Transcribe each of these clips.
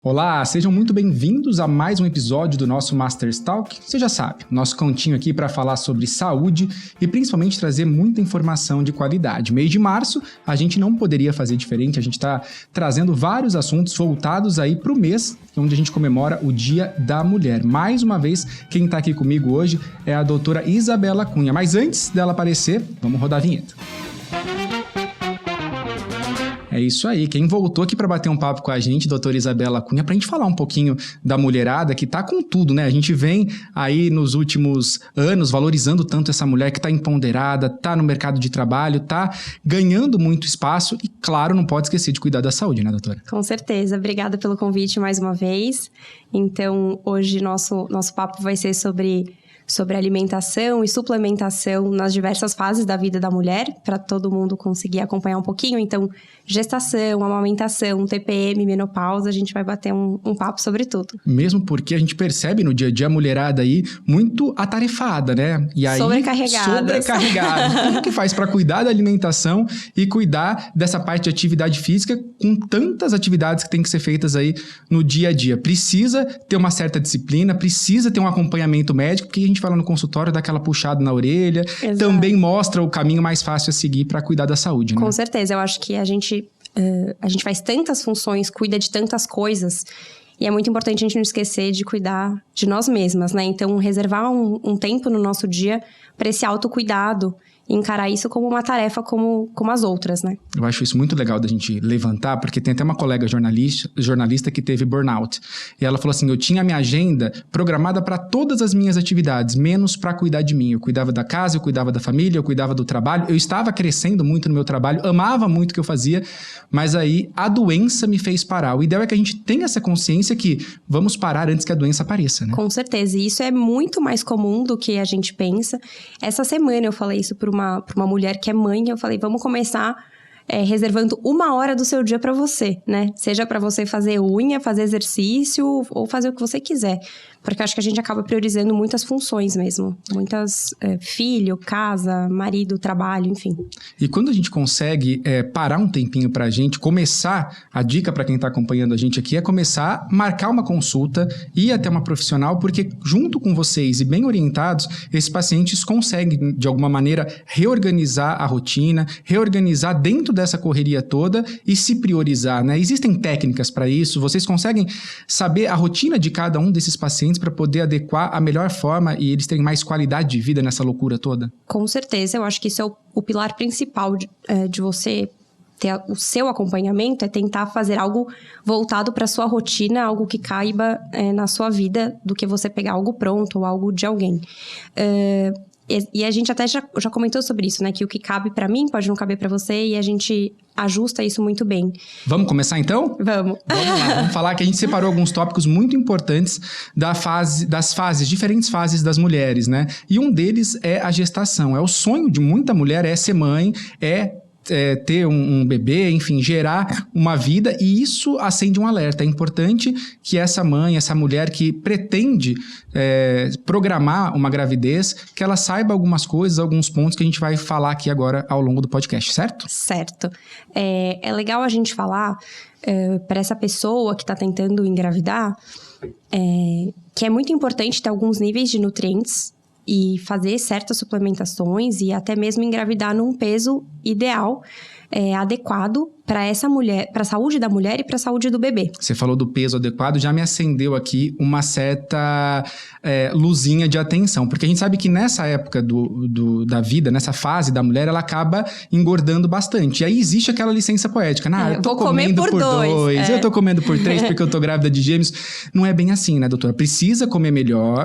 Olá, sejam muito bem-vindos a mais um episódio do nosso Masters Talk. Você já sabe, nosso cantinho aqui para falar sobre saúde e principalmente trazer muita informação de qualidade. Mês de março, a gente não poderia fazer diferente, a gente está trazendo vários assuntos voltados aí para o mês, onde a gente comemora o Dia da Mulher. Mais uma vez, quem está aqui comigo hoje é a doutora Isabela Cunha. Mas antes dela aparecer, vamos rodar a vinheta. É isso aí, quem voltou aqui para bater um papo com a gente, doutora Isabela Cunha, para a gente falar um pouquinho da mulherada que tá com tudo, né? A gente vem aí nos últimos anos valorizando tanto essa mulher que tá empoderada, tá no mercado de trabalho, tá ganhando muito espaço e, claro, não pode esquecer de cuidar da saúde, né, doutora? Com certeza, obrigada pelo convite mais uma vez. Então, hoje nosso papo vai ser sobre alimentação e suplementação nas diversas fases da vida da mulher, para todo mundo conseguir acompanhar um pouquinho. Então, gestação, amamentação, TPM, menopausa, a gente vai bater um papo sobre tudo. Mesmo porque a gente percebe no dia a dia a mulherada aí muito atarefada, né? E aí, sobrecarregada. Como que faz para cuidar da alimentação e cuidar dessa parte de atividade física com tantas atividades que tem que ser feitas aí no dia a dia? Precisa ter uma certa disciplina, precisa ter um acompanhamento médico, porque a gente fala no consultório, dá aquela puxada na orelha, Exato. Também mostra o caminho mais fácil a seguir para cuidar da saúde, né? Com certeza, eu acho que a gente faz tantas funções, cuida de tantas coisas, e é muito importante a gente não esquecer de cuidar de nós mesmas, né? Então, reservar um tempo no nosso dia para esse autocuidado, e encarar isso como uma tarefa como as outras, né? Eu acho isso muito legal da gente levantar, porque tem até uma colega jornalista que teve burnout. E ela falou assim, eu tinha a minha agenda programada para todas as minhas atividades, menos para cuidar de mim. Eu cuidava da casa, eu cuidava da família, eu cuidava do trabalho. Eu estava crescendo muito no meu trabalho, amava muito o que eu fazia, mas aí a doença me fez parar. O ideal é que a gente tenha essa consciência que vamos parar antes que a doença apareça, né? Com certeza, e isso é muito mais comum do que a gente pensa. Essa semana eu falei isso para uma mulher que é mãe, eu falei, vamos começar reservando 1 hora do seu dia para você, né? Seja para você fazer unha, fazer exercício ou fazer o que você quiser. Porque eu acho que a gente acaba priorizando muitas funções mesmo. Filho, casa, marido, trabalho, enfim. E quando a gente consegue parar um tempinho pra gente, começar, a dica para quem tá acompanhando a gente aqui é começar a marcar uma consulta, ir até uma profissional, porque junto com vocês e bem orientados, esses pacientes conseguem, de alguma maneira, reorganizar a rotina, reorganizar dentro dessa correria toda e se priorizar, né? Existem técnicas para isso? Vocês conseguem saber a rotina de cada um desses pacientes para poder adequar a melhor forma e eles terem mais qualidade de vida nessa loucura toda? Com certeza, eu acho que isso é o pilar principal de você ter o seu acompanhamento, é tentar fazer algo voltado para a sua rotina, algo que caiba na sua vida, do que você pegar algo pronto ou algo de alguém. E a gente até já comentou sobre isso, né? Que o que cabe pra mim pode não caber pra você e a gente ajusta isso muito bem. Vamos começar então? Vamos. Vamos lá, vamos falar que a gente separou alguns tópicos muito importantes diferentes fases das mulheres, né? E um deles é a gestação. É o sonho de muita mulher, é ser mãe, ter um bebê, enfim, gerar uma vida, e isso acende um alerta. É importante que essa mãe, essa mulher que pretende programar uma gravidez, que ela saiba algumas coisas, alguns pontos que a gente vai falar aqui agora ao longo do podcast, certo? Certo. É legal a gente falar para essa pessoa que está tentando engravidar que é muito importante ter alguns níveis de nutrientes e fazer certas suplementações e até mesmo engravidar num peso ideal, adequado para essa mulher, para a saúde da mulher e para a saúde do bebê. Você falou do peso adequado, já me acendeu aqui uma certa luzinha de atenção, porque a gente sabe que nessa época da vida, nessa fase da mulher, ela acaba engordando bastante. E aí existe aquela licença poética, eu tô comendo por 2, eu tô comendo por 3 porque eu tô grávida de gêmeos. Não é bem assim, né, doutora? Precisa comer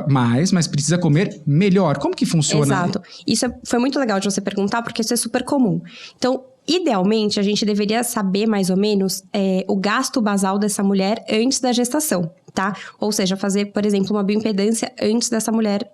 mas precisa comer melhor. Como que funciona? Exato. Isso foi muito legal de você perguntar, porque isso é super comum. Então, idealmente, a gente deveria saber mais ou menos o gasto basal dessa mulher antes da gestação, tá? Ou seja, fazer, por exemplo, uma bioimpedância antes dessa mulher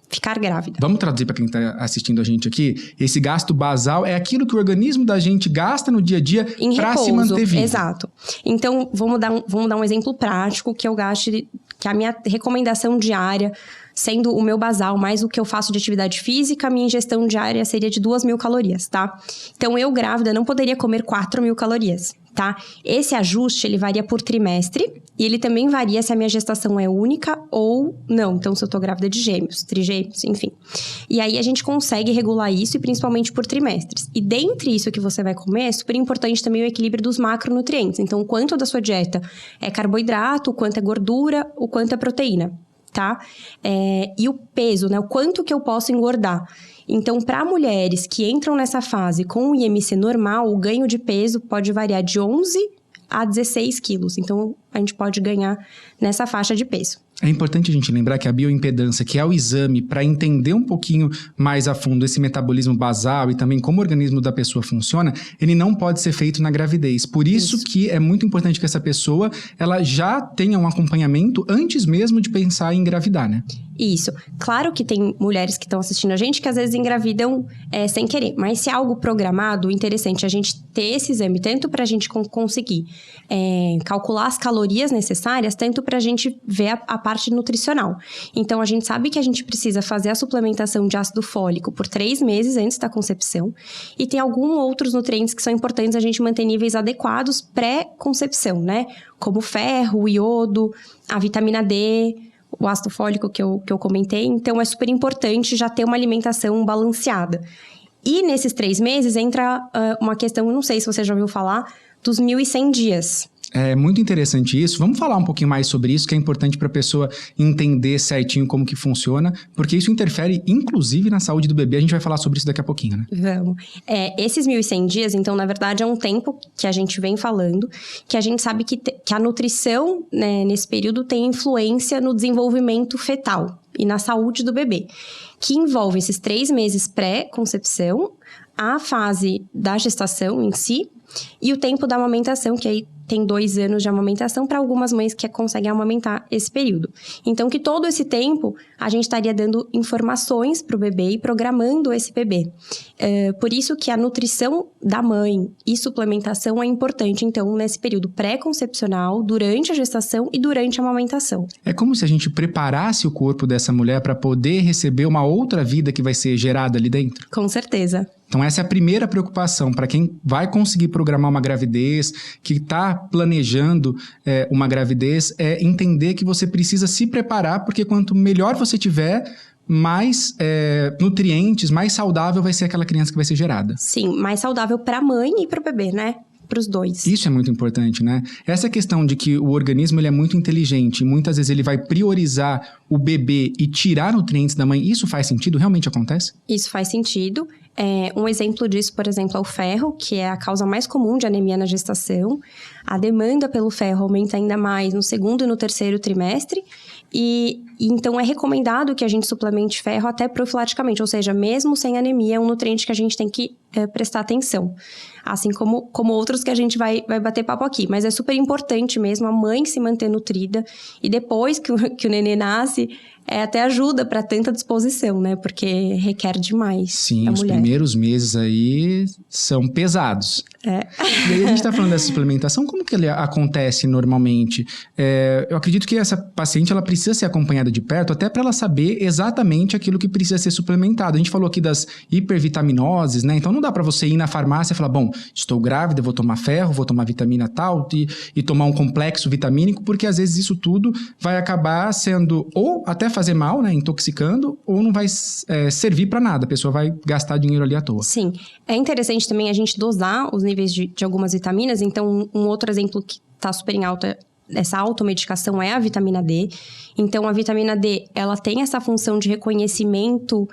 ficar grávida. Vamos traduzir para quem está assistindo a gente aqui. Esse gasto basal é aquilo que o organismo da gente gasta no dia a dia para se manter vivo. Exato. Então, vamos dar um exemplo prático que eu gaste, que a minha recomendação diária, sendo o meu basal mais o que eu faço de atividade física, a minha ingestão diária seria de 2.000 calorias, tá? Então, eu grávida não poderia comer 4.000 calorias. tá? Esse ajuste, ele varia por trimestre e ele também varia se a minha gestação é única ou não. Então, se eu tô grávida de gêmeos, trigêmeos, enfim. E aí, a gente consegue regular isso e principalmente por trimestres. E dentre isso que você vai comer, é super importante também o equilíbrio dos macronutrientes. Então, o quanto da sua dieta é carboidrato, o quanto é gordura, o quanto é proteína, tá? E o peso, né? O quanto que eu posso engordar. Então, para mulheres que entram nessa fase com o IMC normal, o ganho de peso pode variar de 11 a 16 quilos. Então, a gente pode ganhar nessa faixa de peso. É importante a gente lembrar que a bioimpedância, que é o exame para entender um pouquinho mais a fundo esse metabolismo basal e também como o organismo da pessoa funciona, ele não pode ser feito na gravidez. Por isso que é muito importante que essa pessoa ela já tenha um acompanhamento antes mesmo de pensar em engravidar, né? Isso. Claro que tem mulheres que estão assistindo a gente que às vezes engravidam sem querer. Mas se é algo programado, o interessante é a gente ter esse exame, tanto para a gente conseguir calcular as calorias necessárias, tanto para a gente ver a parte nutricional. Então, a gente sabe que a gente precisa fazer a suplementação de ácido fólico por 3 meses antes da concepção. E tem alguns outros nutrientes que são importantes a gente manter níveis adequados pré-concepção, né? Como ferro, iodo, a vitamina D, o ácido fólico que eu comentei. Então, é super importante já ter uma alimentação balanceada. E nesses 3 meses entra uma questão, eu não sei se você já ouviu falar, dos 1.100 dias. É muito interessante isso. Vamos falar um pouquinho mais sobre isso, que é importante para a pessoa entender certinho como que funciona, porque isso interfere, inclusive, na saúde do bebê. A gente vai falar sobre isso daqui a pouquinho, né? Vamos. Esses 1.100 dias, então, na verdade, é um tempo que a gente vem falando, que a gente sabe que a nutrição, né, nesse período tem influência no desenvolvimento fetal e na saúde do bebê, que envolve esses 3 meses pré-concepção, a fase da gestação em si e o tempo da amamentação, que aí tem 2 anos de amamentação para algumas mães que conseguem amamentar esse período. Então, que todo esse tempo a gente estaria dando informações para o bebê e programando esse bebê. Por isso que a nutrição da mãe e suplementação é importante, então, nesse período pré-concepcional, durante a gestação e durante a amamentação. É como se a gente preparasse o corpo dessa mulher para poder receber uma outra vida que vai ser gerada ali dentro? Com certeza. Então, essa é a primeira preocupação para quem vai conseguir programar uma gravidez, que está planejando uma gravidez, é entender que você precisa se preparar, porque quanto melhor você tiver, mais nutrientes, mais saudável vai ser aquela criança que vai ser gerada. Sim, mais saudável para a mãe e para o bebê, né? Para os dois. Isso é muito importante, né? Essa questão de que o organismo ele é muito inteligente e muitas vezes ele vai priorizar o bebê e tirar nutrientes da mãe, isso faz sentido? Realmente acontece? Isso faz sentido. Um exemplo disso, por exemplo, é o ferro, que é a causa mais comum de anemia na gestação. A demanda pelo ferro aumenta ainda mais no 2º e no 3º trimestre. E então, é recomendado que a gente suplemente ferro até profilaticamente, ou seja, mesmo sem anemia, é um nutriente que a gente tem que prestar atenção. Assim como outros que a gente vai bater papo aqui. Mas é super importante mesmo a mãe se manter nutrida. E depois que o nenê nasce, até ajuda para tanta disposição, né? Porque requer demais. Sim, os primeiros meses aí são pesados. E aí a gente tá falando dessa suplementação, como que ele acontece normalmente? Eu acredito que essa paciente, ela precisa ser acompanhada de perto, até para ela saber exatamente aquilo que precisa ser suplementado. A gente falou aqui das hipervitaminoses, né? Então não dá para você ir na farmácia e falar, bom, estou grávida, vou tomar ferro, vou tomar vitamina tal e tomar um complexo vitamínico, porque às vezes isso tudo vai acabar sendo, ou até fazer mal, né? Intoxicando, ou não vai servir para nada. A pessoa vai gastar dinheiro ali à toa. Sim. É interessante também a gente dosar os níveis de algumas vitaminas. Então, um outro exemplo que está super em alta, essa automedicação, é a vitamina D. Então, a vitamina D, ela tem essa função de reconhecimento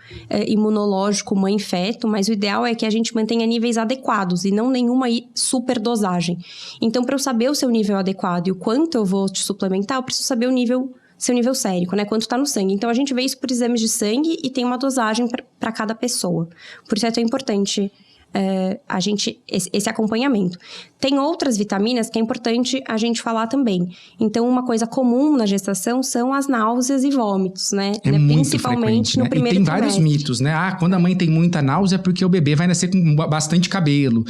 imunológico mãe-feto, mas o ideal é que a gente mantenha níveis adequados e não nenhuma superdosagem. Então, para eu saber o seu nível adequado e o quanto eu vou te suplementar, eu preciso saber seu nível sérico, né? Quanto está no sangue. Então, a gente vê isso por exames de sangue e tem uma dosagem para cada pessoa. Por isso é tão importante esse acompanhamento. Tem outras vitaminas que é importante a gente falar também. Então, uma coisa comum na gestação são as náuseas e vômitos, né? Principalmente no primeiro trimestre. E tem vários mitos, né? Quando a mãe tem muita náusea é porque o bebê vai nascer com bastante cabelo.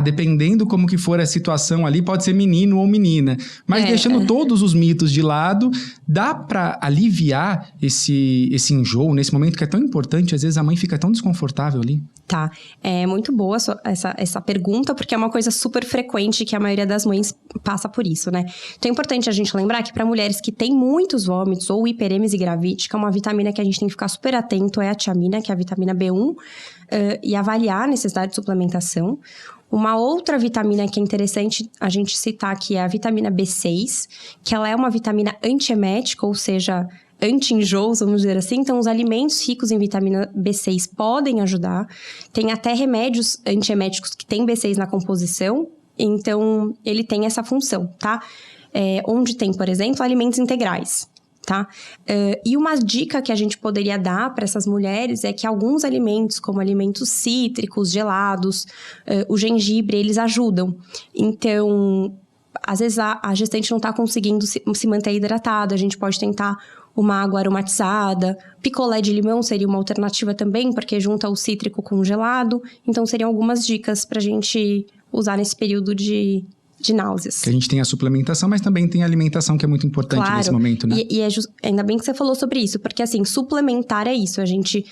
dependendo como que for a situação ali, pode ser menino ou menina. Mas deixando todos os mitos de lado, dá para aliviar esse enjoo nesse momento que é tão importante. Às vezes a mãe fica tão desconfortável ali. Tá, é muito bom boa essa pergunta, porque é uma coisa super frequente que a maioria das mães passa por isso, né? Então é importante a gente lembrar que para mulheres que têm muitos vômitos ou hiperêmese gravídica, uma vitamina que a gente tem que ficar super atento é a tiamina, que é a vitamina B1, e avaliar a necessidade de suplementação. Uma outra vitamina que é interessante a gente citar aqui é a vitamina B6, que ela é uma vitamina antiemética, ou seja, anti-enjoos, vamos dizer assim. Então, os alimentos ricos em vitamina B6 podem ajudar. Tem até remédios antieméticos que têm B6 na composição, então ele tem essa função, tá? Onde tem, por exemplo, alimentos integrais. Tá? E uma dica que a gente poderia dar para essas mulheres é que alguns alimentos, como alimentos cítricos, gelados, o gengibre, eles ajudam. Então, às vezes a gestante não está conseguindo se manter hidratada, a gente pode tentar uma água aromatizada. Picolé de limão seria uma alternativa também, porque junta o cítrico com o gelado. Então, seriam algumas dicas para a gente usar nesse período de náuseas. Que a gente tem a suplementação, mas também tem a alimentação, que é muito importante nesse momento, né? E ainda bem que você falou sobre isso, porque assim, suplementar é isso, a gente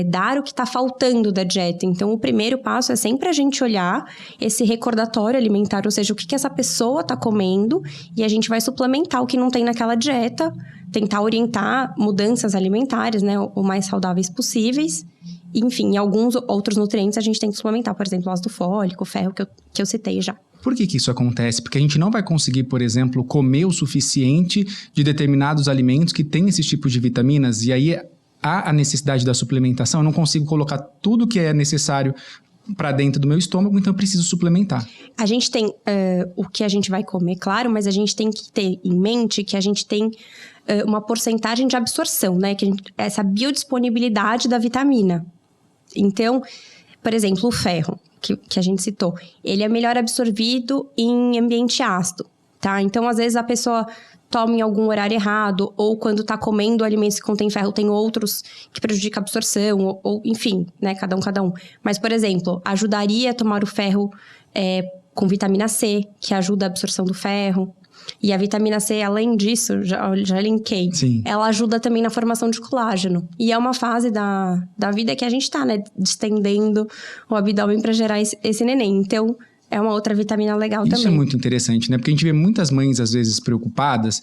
dar o que está faltando da dieta. Então, o primeiro passo é sempre a gente olhar esse recordatório alimentar, ou seja, o que essa pessoa está comendo, e a gente vai suplementar o que não tem naquela dieta, tentar orientar mudanças alimentares, né, o mais saudáveis possíveis. Enfim, alguns outros nutrientes a gente tem que suplementar, por exemplo, ácido fólico, ferro, que eu citei já. Por que isso acontece? Porque a gente não vai conseguir, por exemplo, comer o suficiente de determinados alimentos que têm esses tipos de vitaminas, e aí há a necessidade da suplementação. Eu não consigo colocar tudo que é necessário para dentro do meu estômago, então eu preciso suplementar. A gente tem o que a gente vai comer, claro, mas a gente tem que ter em mente que a gente tem uma porcentagem de absorção, né? Essa biodisponibilidade da vitamina. Então, por exemplo, o ferro, que a gente citou, ele é melhor absorvido em ambiente ácido, tá? Então, às vezes, a pessoa toma em algum horário errado, ou quando tá comendo alimentos que contêm ferro, tem outros que prejudicam a absorção, ou enfim, né? Cada um. Mas, por exemplo, ajudaria a tomar o ferro com vitamina C, que ajuda a absorção do ferro. E a vitamina C, além disso, já linkei, Sim. Ela ajuda também na formação de colágeno. E é uma fase da vida que a gente tá, né? Distendendo o abdômen para gerar esse neném. Então, é uma outra vitamina legal também. Isso é muito interessante, né? Porque a gente vê muitas mães, às vezes, preocupadas.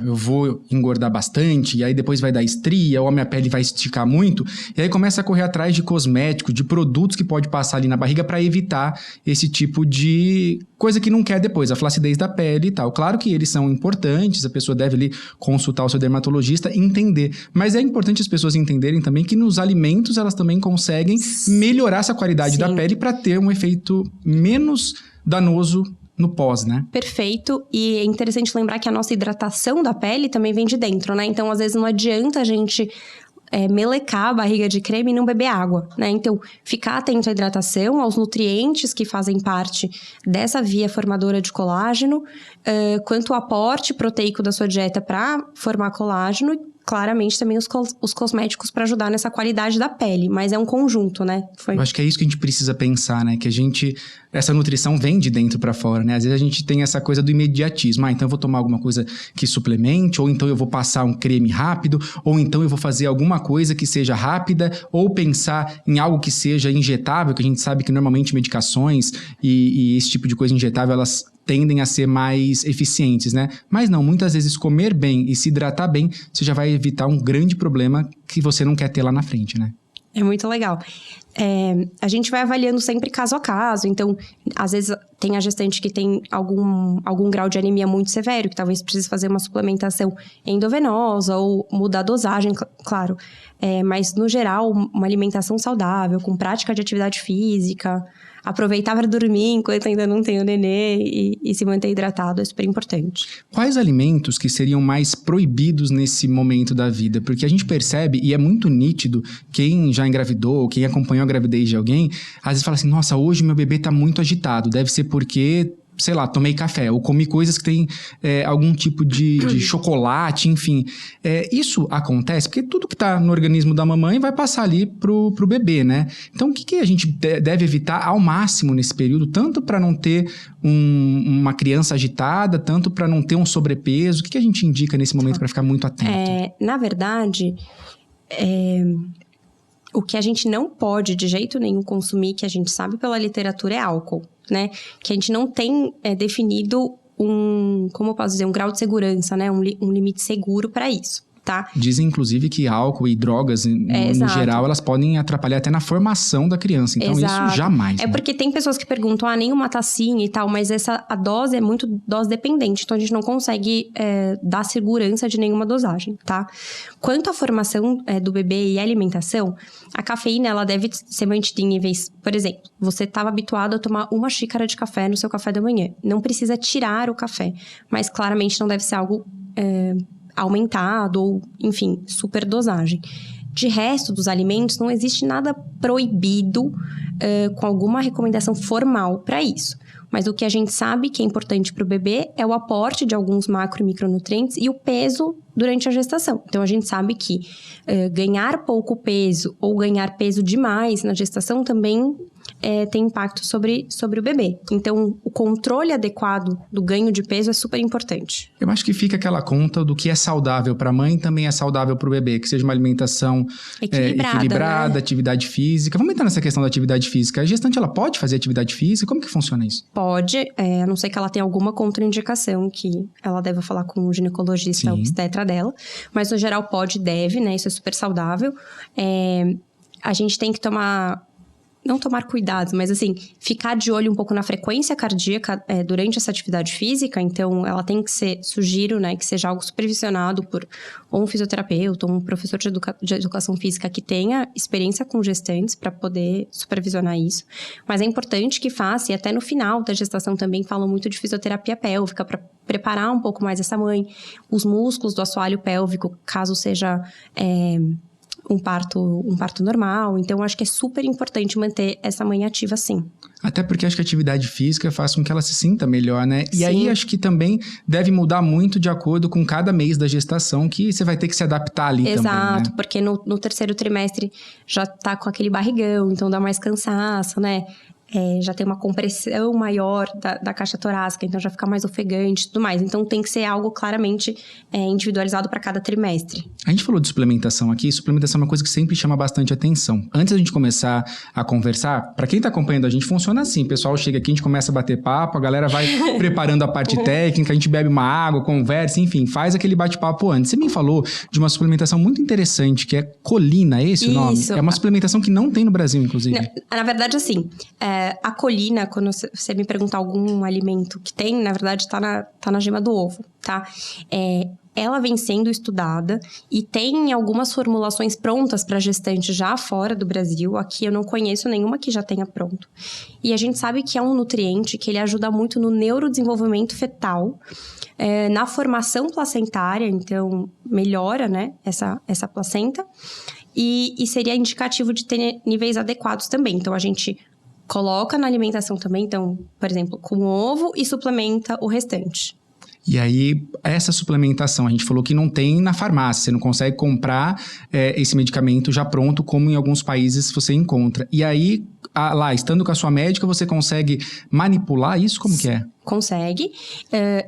Eu vou engordar bastante, e aí depois vai dar estria, ou a minha pele vai esticar muito. E aí começa a correr atrás de cosméticos, de produtos que pode passar ali na barriga para evitar esse tipo de coisa que não quer depois, a flacidez da pele e tal. Claro que eles são importantes, a pessoa deve ali consultar o seu dermatologista e entender. Mas é importante as pessoas entenderem também que nos alimentos elas também conseguem melhorar essa qualidade da pele para ter um efeito menos danoso no pós, né? Perfeito. E é interessante lembrar que a nossa hidratação da pele também vem de dentro, né? Então, às vezes, não adianta a gente melecar a barriga de creme e não beber água, né? Então, ficar atento à hidratação, aos nutrientes que fazem parte dessa via formadora de colágeno, quanto ao aporte proteico da sua dieta para formar colágeno, claramente também os cosméticos para ajudar nessa qualidade da pele, mas é um conjunto, né? Eu acho que é isso que a gente precisa pensar, né? Que essa nutrição vem de dentro para fora, né? Às vezes a gente tem essa coisa do imediatismo. Então eu vou tomar alguma coisa que suplemente, ou então eu vou passar um creme rápido, ou então eu vou fazer alguma coisa que seja rápida, ou pensar em algo que seja injetável, que a gente sabe que normalmente medicações e esse tipo de coisa injetável, elas tendem a ser mais eficientes, né? Mas não, muitas vezes comer bem e se hidratar bem, você já vai evitar um grande problema que você não quer ter lá na frente, né? É muito legal. A gente vai avaliando sempre caso a caso. Então, às vezes tem a gestante que tem algum grau de anemia muito severo, que talvez precise fazer uma suplementação endovenosa ou mudar a dosagem, claro. Mas, no geral, uma alimentação saudável, com prática de atividade física, aproveitar para dormir enquanto ainda não tem o nenê e se manter hidratado é super importante. Quais alimentos que seriam mais proibidos nesse momento da vida? Porque a gente percebe, e é muito nítido, quem já engravidou, quem acompanhou a gravidez de alguém, às vezes fala assim, nossa, hoje meu bebê tá muito agitado, deve ser porque, sei lá, tomei café, ou comi coisas que tem algum tipo de chocolate, enfim. Isso acontece porque tudo que tá no organismo da mamãe vai passar ali pro bebê, né? Então, o que a gente deve evitar ao máximo nesse período, tanto para não ter uma criança agitada, tanto para não ter um sobrepeso? O que a gente indica nesse momento para ficar muito atento? Na verdade, O que a gente não pode de jeito nenhum consumir, que a gente sabe pela literatura, é álcool, né? Que a gente não tem definido como eu posso dizer, um grau de segurança, né? Um limite seguro para isso. Tá? Dizem, inclusive, que álcool e drogas, no geral, elas podem atrapalhar até na formação da criança. Então, isso jamais. É, né? Porque tem pessoas que perguntam, nenhuma tacinha e tal, mas a dose é muito dose dependente. Então, a gente não consegue dar segurança de nenhuma dosagem, tá? Quanto à formação do bebê e alimentação, a cafeína, ela deve ser mantida em níveis... Por exemplo, você estava habituado a tomar 1 xícara de café no seu café da manhã. Não precisa tirar o café, mas claramente não deve ser algo... aumentado ou, enfim, superdosagem. De resto dos alimentos, não existe nada proibido com alguma recomendação formal para isso. Mas o que a gente sabe que é importante para o bebê é o aporte de alguns macro e micronutrientes e o peso durante a gestação. Então, a gente sabe que ganhar pouco peso ou ganhar peso demais na gestação também tem impacto sobre o bebê. Então, o controle adequado do ganho de peso é super importante. Eu acho que fica aquela conta do que é saudável para a mãe também é saudável para o bebê, que seja uma alimentação equilibrada, né? Atividade física. Vamos entrar nessa questão da atividade física. A gestante, ela pode fazer atividade física? Como que funciona isso? Pode, a não ser que ela tenha alguma contraindicação, que ela deve falar com o ginecologista obstetra dela. Mas, no geral, pode e deve, né? Isso é super saudável. A gente tem que não tomar cuidados, mas assim, ficar de olho um pouco na frequência cardíaca durante essa atividade física. Então, ela tem que ser, sugiro, né, que seja algo supervisionado por ou um fisioterapeuta ou um professor de educação física que tenha experiência com gestantes para poder supervisionar isso. Mas é importante que faça, e até no final da gestação também falam muito de fisioterapia pélvica para preparar um pouco mais essa mãe, os músculos do assoalho pélvico, caso seja... um parto normal. Então, acho que é super importante manter essa mãe ativa, sim. Até porque acho que a atividade física faz com que ela se sinta melhor, né? E aí, acho que também deve mudar muito de acordo com cada mês da gestação, que você vai ter que se adaptar ali também, né? Exato, porque no 3º trimestre já tá com aquele barrigão, então dá mais cansaço, né? Já tem uma compressão maior da caixa torácica, então já fica mais ofegante e tudo mais. Então, tem que ser algo claramente individualizado para cada trimestre. A gente falou de suplementação aqui. Suplementação é uma coisa que sempre chama bastante atenção. Antes da gente começar a conversar, para quem tá acompanhando a gente, funciona assim. O pessoal chega aqui, a gente começa a bater papo, a galera vai preparando a parte técnica, a gente bebe uma água, conversa, enfim, faz aquele bate-papo antes. Você me falou de uma suplementação muito interessante, que é colina, é esse o nome? É uma suplementação que não tem no Brasil, inclusive. Na verdade, assim... A colina, quando você me perguntar algum alimento que tem, na verdade, tá na gema do ovo, tá? Ela vem sendo estudada e tem algumas formulações prontas para gestante já fora do Brasil. Aqui eu não conheço nenhuma que já tenha pronto. E a gente sabe que é um nutriente que ele ajuda muito no neurodesenvolvimento fetal, na formação placentária, então melhora, né, essa placenta. E seria indicativo de ter níveis adequados também. Então, a gente... coloca na alimentação também, então, por exemplo, com ovo e suplementa o restante. E aí, essa suplementação, a gente falou que não tem na farmácia, você não consegue comprar esse medicamento já pronto, como em alguns países você encontra. E aí, lá, estando com a sua médica, você consegue manipular isso? Como que é? Consegue.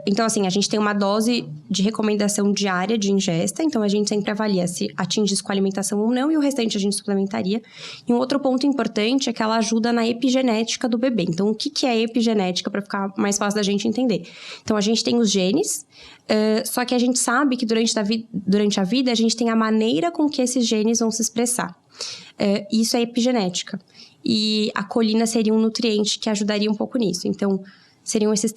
Então, assim, a gente tem uma dose de recomendação diária de ingesta, então a gente sempre avalia se atinge isso com a alimentação ou não, e o restante a gente suplementaria. E um outro ponto importante é que ela ajuda na epigenética do bebê. Então, o que é epigenética, para ficar mais fácil da gente entender? Então, a gente tem os genes, só que a gente sabe que durante a vida a gente tem a maneira com que esses genes vão se expressar. Isso é epigenética. E a colina seria um nutriente que ajudaria um pouco nisso. Então, seriam esses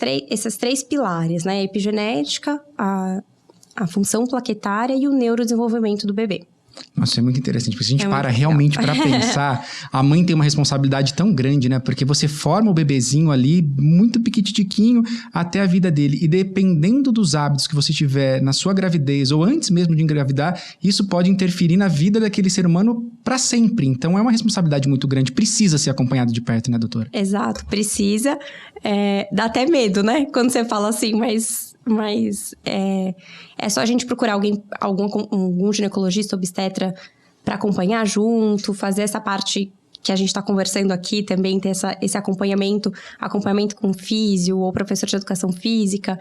três pilares, né? A epigenética, a função plaquetária e o neurodesenvolvimento do bebê. Nossa, é muito interessante, porque se a gente para realmente para pensar, a mãe tem uma responsabilidade tão grande, né? Porque você forma o bebezinho ali, muito piquititiquinho, até a vida dele. E dependendo dos hábitos que você tiver na sua gravidez ou antes mesmo de engravidar, isso pode interferir na vida daquele ser humano para sempre. Então, é uma responsabilidade muito grande. Precisa ser acompanhado de perto, né, doutora? Exato, precisa. Dá até medo, né? Quando você fala assim, mas é só a gente procurar algum ginecologista, obstetra para acompanhar junto, fazer essa parte que a gente está conversando aqui também, ter esse acompanhamento com físio ou professor de educação física,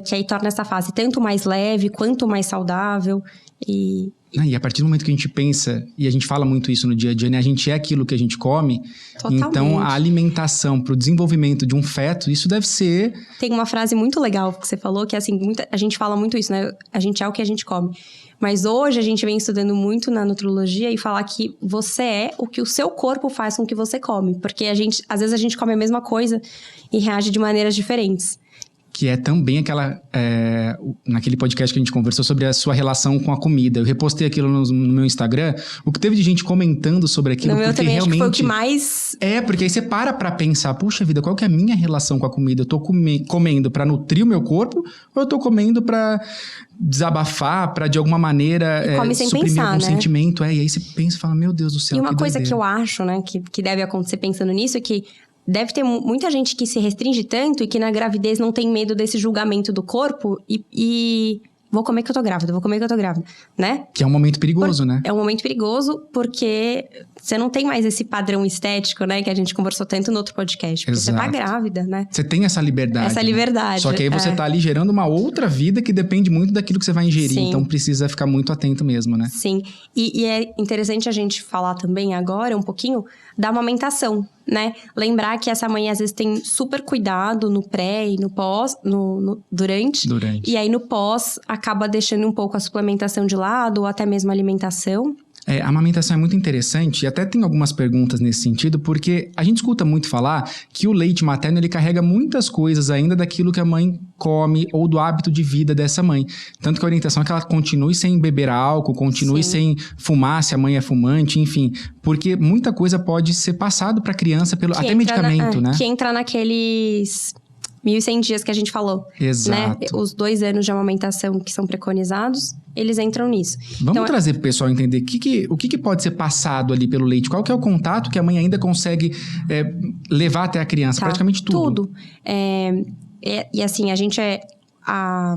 que aí torna essa fase tanto mais leve quanto mais saudável e E a partir do momento que a gente pensa, e a gente fala muito isso no dia a dia, né? A gente é aquilo que a gente come. Totalmente. Então, a alimentação para o desenvolvimento de um feto, isso deve ser... Tem uma frase muito legal que você falou, que é assim, a gente fala muito isso, né? A gente é o que a gente come. Mas hoje a gente vem estudando muito na nutrologia e falar que você é o que o seu corpo faz com o que você come. Porque às vezes a gente come a mesma coisa e reage de maneiras diferentes. Que é também aquela... naquele podcast que a gente conversou sobre a sua relação com a comida. Eu repostei aquilo no meu Instagram. O que teve de gente comentando sobre aquilo. No meu também, realmente, acho que foi o que mais... Porque aí você para pra pensar. Puxa vida, qual que é a minha relação com a comida? Eu tô comendo pra nutrir o meu corpo? Ou eu tô comendo pra desabafar? Pra de alguma maneira come sem suprimir pensar, algum né? sentimento? E aí você pensa e fala, meu Deus do céu, E uma que coisa doideira. que eu acho, né, que deve acontecer pensando nisso é que deve ter muita gente que se restringe tanto e que na gravidez não tem medo desse julgamento do corpo e vou comer que eu tô grávida, né? Que é um momento perigoso, né? É um momento perigoso porque você não tem mais esse padrão estético, né? Que a gente conversou tanto no outro podcast. Porque Exato. você tá grávida, né? Você tem essa liberdade. Essa liberdade. Só que aí você tá ali gerando uma outra vida que depende muito daquilo que você vai ingerir. Sim. Então precisa ficar muito atento mesmo, né? Sim. E é interessante a gente falar também agora um pouquinho da amamentação, né? Lembrar que essa mãe às vezes tem super cuidado no pré e no pós, durante. E aí no pós acaba deixando um pouco a suplementação de lado ou até mesmo a alimentação. A amamentação é muito interessante e até tem algumas perguntas nesse sentido, porque a gente escuta muito falar que o leite materno ele carrega muitas coisas ainda daquilo que a mãe come ou do hábito de vida dessa mãe. Tanto que a orientação é que ela continue sem beber álcool, continue sem fumar se a mãe é fumante, enfim. Porque muita coisa pode ser passado para a criança pelo até medicamento, né? Que entra naqueles 1.100 dias que a gente falou. Exato. Né? Os 2 anos de amamentação que são preconizados, eles entram nisso. Vamos trazer para o pessoal entender o que pode ser passado ali pelo leite. Qual que é o contato que a mãe ainda consegue levar até a criança? Tá, praticamente tudo. E assim, a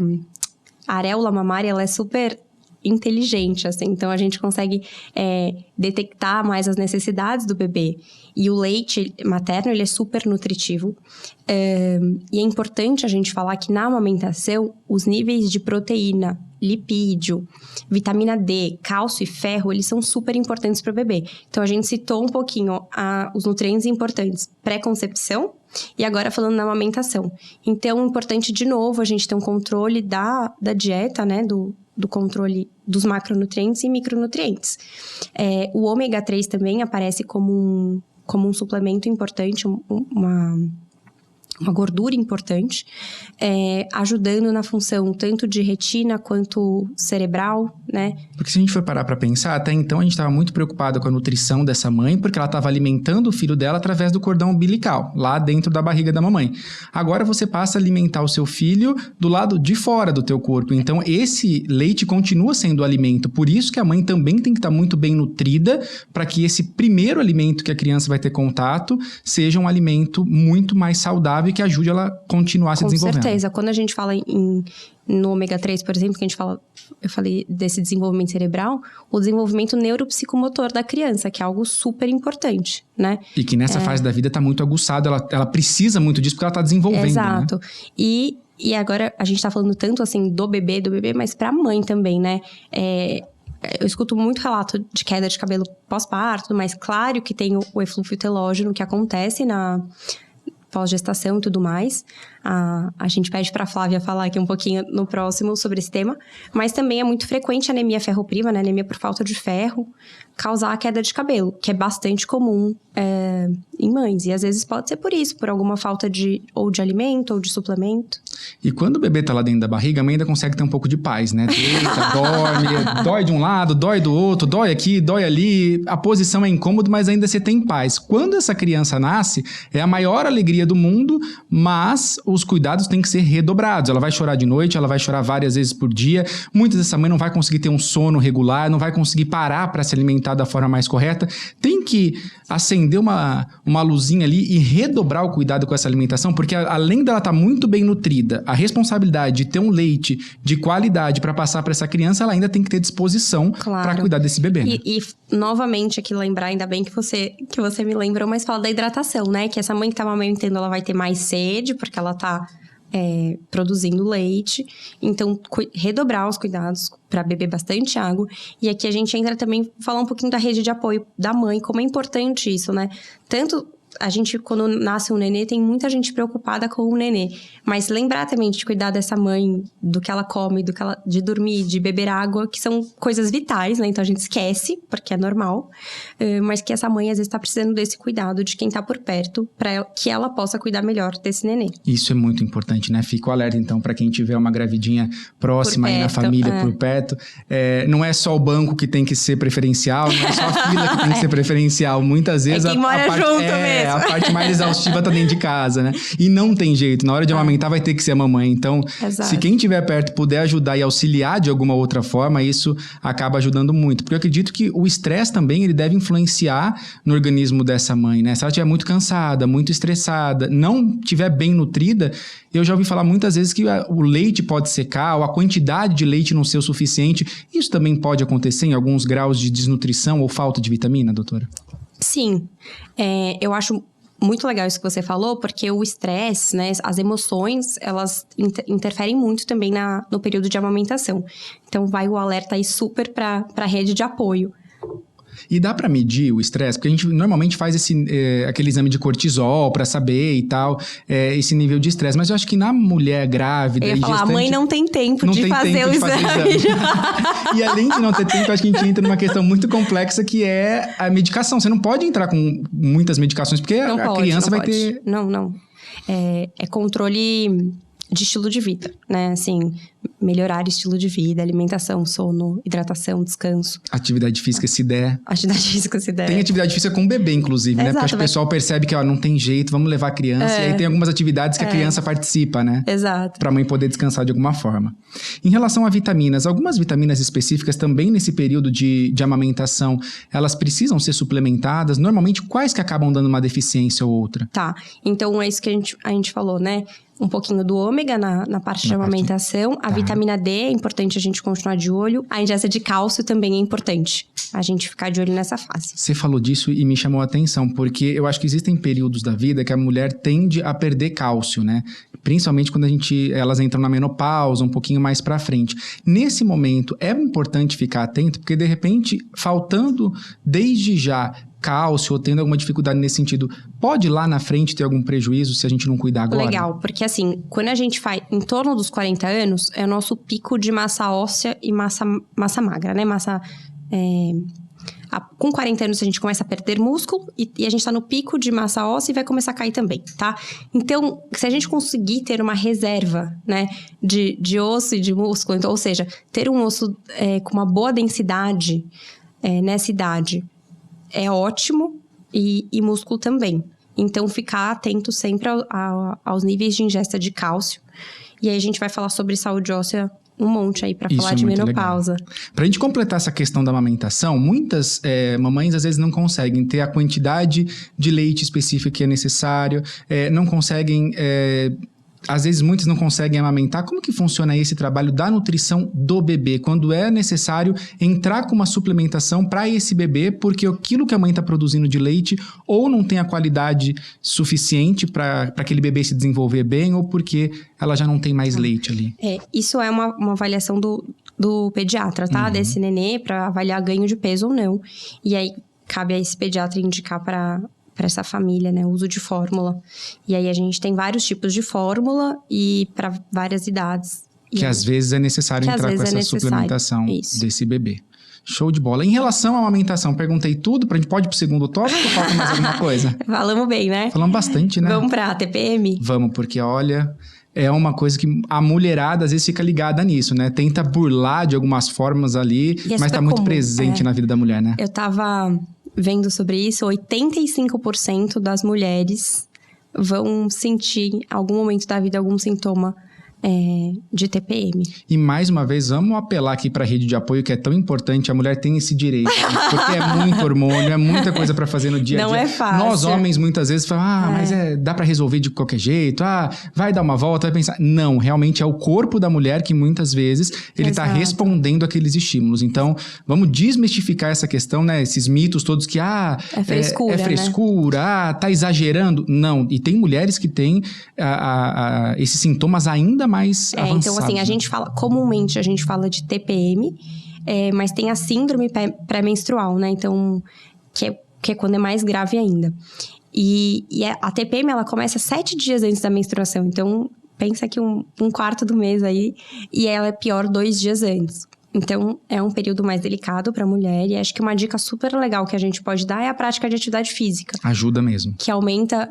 areola mamária, ela é super inteligente, assim. Então, a gente consegue detectar mais as necessidades do bebê. E o leite materno, ele é super nutritivo. E é importante a gente falar que na amamentação, os níveis de proteína, lipídio, vitamina D, cálcio e ferro, eles são super importantes para o bebê. Então, a gente citou um pouquinho os nutrientes importantes pré-concepção e agora falando na amamentação. Então, é importante, de novo, a gente ter um controle da dieta, né, do controle dos macronutrientes e micronutrientes. O ômega 3 também aparece como um suplemento importante, uma gordura importante, ajudando na função tanto de retina quanto cerebral, né? Porque se a gente for parar pra pensar, até então a gente estava muito preocupado com a nutrição dessa mãe, porque ela estava alimentando o filho dela através do cordão umbilical, lá dentro da barriga da mamãe. Agora você passa a alimentar o seu filho do lado de fora do teu corpo. Então esse leite continua sendo alimento. Por isso que a mãe também tem que estar muito bem nutrida para que esse primeiro alimento que a criança vai ter contato seja um alimento muito mais saudável e que ajude ela a continuar se desenvolvendo. Com certeza. Quando a gente fala no ômega 3, por exemplo, que eu falei desse desenvolvimento cerebral, o desenvolvimento neuropsicomotor da criança, que é algo super importante, né? E que nessa fase da vida está muito aguçado, ela precisa muito disso porque ela está desenvolvendo, exato. Né? E agora a gente está falando tanto assim do bebê, mas para a mãe também, né? Eu escuto muito relato de queda de cabelo pós-parto, mas claro que tem o eflúvio telógeno que acontece na pós-gestação e tudo mais. A gente pede para a Flávia falar aqui um pouquinho no próximo sobre esse tema. Mas também é muito frequente a anemia ferropriva, né? Anemia por falta de ferro, causar a queda de cabelo, que é bastante comum em mães. E às vezes pode ser por isso, por alguma falta de alimento ou de suplemento. E quando o bebê tá lá dentro da barriga, a mãe ainda consegue ter um pouco de paz, né? Deita, dorme, dói de um lado, dói do outro, dói aqui, dói ali. A posição é incômoda, mas ainda você tem paz. Quando essa criança nasce, é a maior alegria do mundo, mas os cuidados têm que ser redobrados. Ela vai chorar de noite, ela vai chorar várias vezes por dia. Muitas dessa mãe não vai conseguir ter um sono regular, não vai conseguir parar para se alimentar da forma mais correta. Tem que acender uma luzinha ali e redobrar o cuidado com essa alimentação, porque além dela estar muito bem nutrida, a responsabilidade de ter um leite de qualidade para passar para essa criança, ela ainda tem que ter disposição para cuidar desse bebê. Né? E novamente aqui lembrar, ainda bem que você me lembrou, mas fala da hidratação, né? Que essa mãe que tá amamentando, ela vai ter mais sede, porque ela tá produzindo leite. Então, redobrar os cuidados para beber bastante água. E aqui a gente entra também, falar um pouquinho da rede de apoio da mãe, como é importante isso, né? Tanto a gente, quando nasce um nenê, tem muita gente preocupada com o nenê. Mas lembrar também de cuidar dessa mãe, do que ela come, de dormir, de beber água, que são coisas vitais, né? Então a gente esquece, porque é normal. Mas que essa mãe, às vezes, tá precisando desse cuidado de quem tá por perto, para que ela possa cuidar melhor desse nenê. Isso é muito importante, né? Fica o alerta, então, para quem tiver uma gravidinha próxima aí na família, por perto. Não é só o banco que tem que ser preferencial, não é só a fila que tem que ser preferencial. Muitas vezes quem mora junto mesmo. A parte mais exaustiva tá dentro de casa, né? E não tem jeito. Na hora de amamentar vai ter que ser a mamãe. Então, se quem estiver perto puder ajudar e auxiliar de alguma outra forma, isso acaba ajudando muito. Porque eu acredito que o estresse também, ele deve influenciar no organismo dessa mãe, né? Se ela estiver muito cansada, muito estressada, não estiver bem nutrida, eu já ouvi falar muitas vezes que o leite pode secar, ou a quantidade de leite não ser o suficiente. Isso também pode acontecer em alguns graus de desnutrição ou falta de vitamina, doutora? Sim, eu acho muito legal isso que você falou, porque o estresse, né, as emoções, elas interferem muito também no período de amamentação. Então, vai o alerta aí super para a rede de apoio. E dá pra medir o estresse? Porque a gente normalmente faz aquele exame de cortisol pra saber e tal, esse nível de estresse. Mas eu acho que na mulher grávida eu ia falar, gestante, a mãe não tem tempo de fazer o exame. E além de não ter tempo, acho que a gente entra numa questão muito complexa, que é a medicação. Você não pode entrar com muitas medicações, porque a criança vai ter... Não. É controle de estilo de vida, né? Assim, melhorar estilo de vida, alimentação, sono, hidratação, descanso. Atividade física, se der. Atividade física, se der. Tem atividade física com o bebê, inclusive, né? Porque acho que o pessoal percebe que, não tem jeito, vamos levar a criança. E aí tem algumas atividades que a criança participa, né? Exato. Pra mãe poder descansar de alguma forma. Em relação a vitaminas, algumas vitaminas específicas também nesse período de amamentação, elas precisam ser suplementadas? Normalmente, quais que acabam dando uma deficiência ou outra? Tá. Então, é isso que a gente falou, né? Um pouquinho do ômega na parte de amamentação. A vitamina D é importante a gente continuar de olho. A ingesta de cálcio também é importante. A gente ficar de olho nessa fase. Você falou disso e me chamou a atenção, porque eu acho que existem períodos da vida que a mulher tende a perder cálcio, né? Principalmente quando elas entram na menopausa, um pouquinho mais pra frente. Nesse momento, é importante ficar atento, porque de repente, faltando desde já cálcio ou tendo alguma dificuldade nesse sentido, pode lá na frente ter algum prejuízo se a gente não cuidar agora? Legal, porque assim, quando a gente faz em torno dos 40 anos, é o nosso pico de massa óssea e massa magra, né? Com 40 anos a gente começa a perder músculo e a gente tá no pico de massa óssea e vai começar a cair também, tá? Então, se a gente conseguir ter uma reserva, né, de osso e de músculo, então, ou seja, ter um osso com uma boa densidade nessa idade, é ótimo e músculo também. Então, ficar atento sempre aos níveis de ingesta de cálcio. E aí, a gente vai falar sobre saúde óssea um monte aí pra falar de menopausa. Legal. Pra gente completar essa questão da amamentação, muitas mamães às vezes não conseguem ter a quantidade de leite específica que é necessário, não conseguem... Às vezes, muitos não conseguem amamentar. Como que funciona esse trabalho da nutrição do bebê? Quando é necessário entrar com uma suplementação para esse bebê, porque aquilo que a mãe está produzindo de leite ou não tem a qualidade suficiente para aquele bebê se desenvolver bem, ou porque ela já não tem mais leite ali. Isso é uma avaliação do pediatra, tá? Desse nenê, para avaliar ganho de peso ou não. E aí, cabe a esse pediatra indicar para essa família, né, o uso de fórmula. E aí, a gente tem vários tipos de fórmula e para várias idades. Que às vezes é necessário entrar com essa suplementação desse bebê. Show de bola. Em relação à amamentação, perguntei tudo, a gente pode ir pro segundo tópico ou falta mais alguma coisa? Falamos bem, né? Falamos bastante, né? Vamos pra TPM? Vamos, porque olha... É uma coisa que a mulherada às vezes fica ligada nisso, né? Tenta burlar de algumas formas ali, mas tá muito presente na vida da mulher, né? Eu tava vendo sobre isso, 85% das mulheres vão sentir, em algum momento da vida, algum sintoma de TPM. E mais uma vez, vamos apelar aqui para a rede de apoio, que é tão importante. A mulher tem esse direito, porque é muito hormônio, é muita coisa para fazer no dia a dia. Não é fácil. Nós, homens, muitas vezes falam, mas dá para resolver de qualquer jeito, vai dar uma volta, vai pensar. Não, realmente é o corpo da mulher que muitas vezes ele está respondendo àqueles estímulos. Então, vamos desmistificar essa questão, né? Esses mitos todos que, é frescura, né? Tá exagerando. Não, e tem mulheres que têm esses sintomas ainda mais avançados. Então, assim, a gente fala, comumente a gente fala de TPM, mas tem a síndrome pré-menstrual, né? Então, que é quando é mais grave ainda. E a TPM, ela começa 7 dias antes da menstruação. Então, pensa que um quarto do mês aí, e ela é pior 2 dias antes. Então, é um período mais delicado para a mulher. E acho que uma dica super legal que a gente pode dar é a prática de atividade física. Ajuda mesmo. Que aumenta...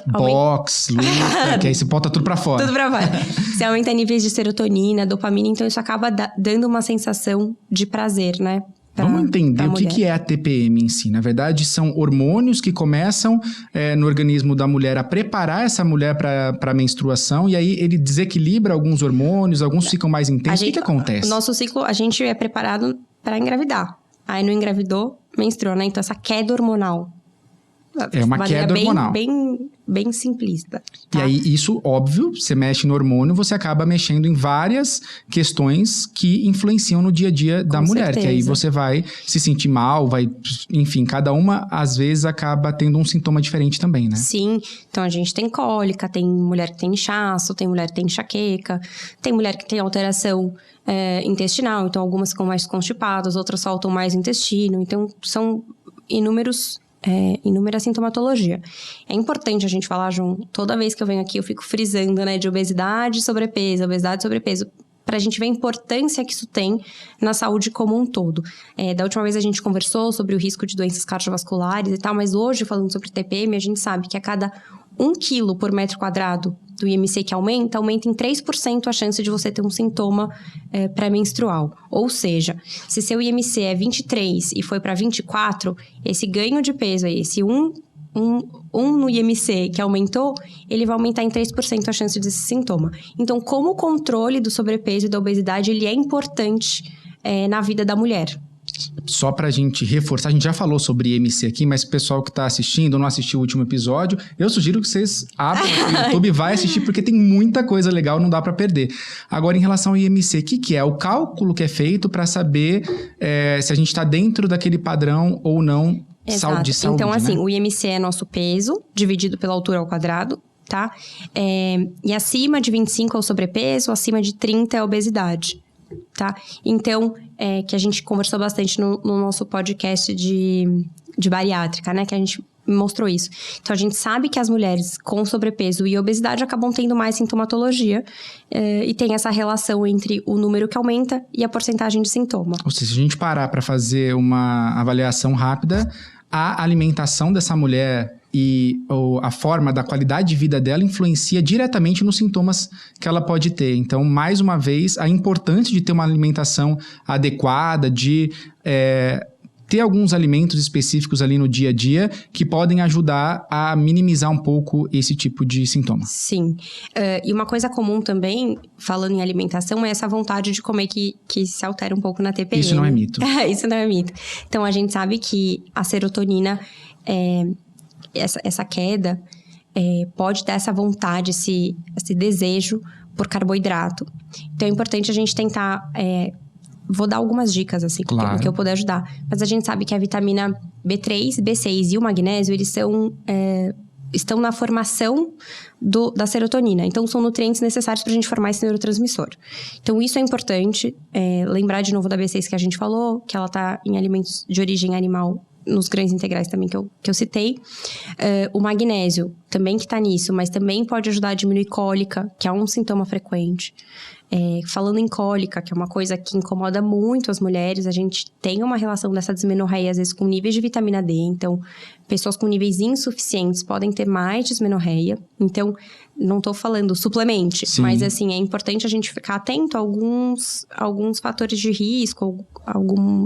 Boxe, luta, que aí você bota tudo para fora. Tudo para fora. Você aumenta níveis de serotonina, dopamina. Então, isso acaba dando uma sensação de prazer, né? Vamos entender o que é a TPM em si. Na verdade, são hormônios que começam no organismo da mulher a preparar essa mulher para a menstruação. E aí, ele desequilibra alguns hormônios, alguns ficam mais intensos. O que acontece? O nosso ciclo, a gente é preparado para engravidar. Aí, não engravidou, menstrua, né? Então, essa queda hormonal. É uma queda hormonal. Bem simplista. Tá? E aí, isso, óbvio, você mexe no hormônio, você acaba mexendo em várias questões que influenciam no dia a dia da mulher. Certeza. Que aí você vai se sentir mal, enfim, cada uma, às vezes, acaba tendo um sintoma diferente também, né? Sim. Então, a gente tem cólica, tem mulher que tem inchaço, tem mulher que tem enxaqueca, tem mulher que tem alteração intestinal. Então, algumas ficam mais constipadas, outras faltam mais intestino. Então, são inúmera sintomatologia. É importante a gente falar, João, toda vez que eu venho aqui, eu fico frisando, né, de obesidade e sobrepeso, pra gente ver a importância que isso tem na saúde como um todo. Da última vez a gente conversou sobre o risco de doenças cardiovasculares e tal, mas hoje, falando sobre TPM, a gente sabe que a cada 1 quilo por metro quadrado do IMC que aumenta em 3% a chance de você ter um sintoma pré-menstrual. Ou seja, se seu IMC é 23 e foi para 24, esse ganho de peso aí, esse 1 no IMC que aumentou, ele vai aumentar em 3% a chance desse sintoma. Então, como o controle do sobrepeso e da obesidade, ele é importante na vida da mulher. Só pra gente reforçar, a gente já falou sobre IMC aqui, mas o pessoal que tá assistindo ou não assistiu o último episódio, eu sugiro que vocês abram aqui o YouTube e vai assistir, porque tem muita coisa legal, não dá pra perder. Agora, em relação ao IMC, o que é? O cálculo que é feito pra saber se a gente tá dentro daquele padrão ou não. Exato. De saúde, então, assim, né? o IMC é nosso peso, dividido pela altura ao quadrado, tá? E acima de 25 é o sobrepeso, acima de 30 é a obesidade, tá? Então, que a gente conversou bastante no nosso podcast de bariátrica, né? Que a gente mostrou isso. Então, a gente sabe que as mulheres com sobrepeso e obesidade acabam tendo mais sintomatologia e tem essa relação entre o número que aumenta e a porcentagem de sintoma. Ou seja, se a gente parar para fazer uma avaliação rápida, a alimentação dessa mulher e a forma da qualidade de vida dela influencia diretamente nos sintomas que ela pode ter. Então, mais uma vez, a importância de ter uma alimentação adequada, de ter alguns alimentos específicos ali no dia a dia que podem ajudar a minimizar um pouco esse tipo de sintoma. Sim. E uma coisa comum também, falando em alimentação, é essa vontade de comer que se altera um pouco na TPM. Isso não é mito. Isso não é mito. Então, a gente sabe que a serotonina, essa queda, pode dar essa vontade, esse desejo por carboidrato. Então, é importante a gente tentar... Vou dar algumas dicas, assim, claro, que eu puder ajudar. Mas a gente sabe que a vitamina B3, B6 e o magnésio, eles estão na formação da serotonina. Então, são nutrientes necessários pra gente formar esse neurotransmissor. Então, isso é importante. Lembrar de novo da B6 que a gente falou, que ela tá em alimentos de origem animal, nos grãos integrais também que eu citei. O magnésio também que tá nisso, mas também pode ajudar a diminuir cólica, que é um sintoma frequente. Falando em cólica, que é uma coisa que incomoda muito as mulheres, a gente tem uma relação dessa dismenorreia, às vezes, com níveis de vitamina D. Então, pessoas com níveis insuficientes podem ter mais dismenorreia. Então, não tô falando suplemente, Sim. mas assim, é importante a gente ficar atento a alguns fatores de risco,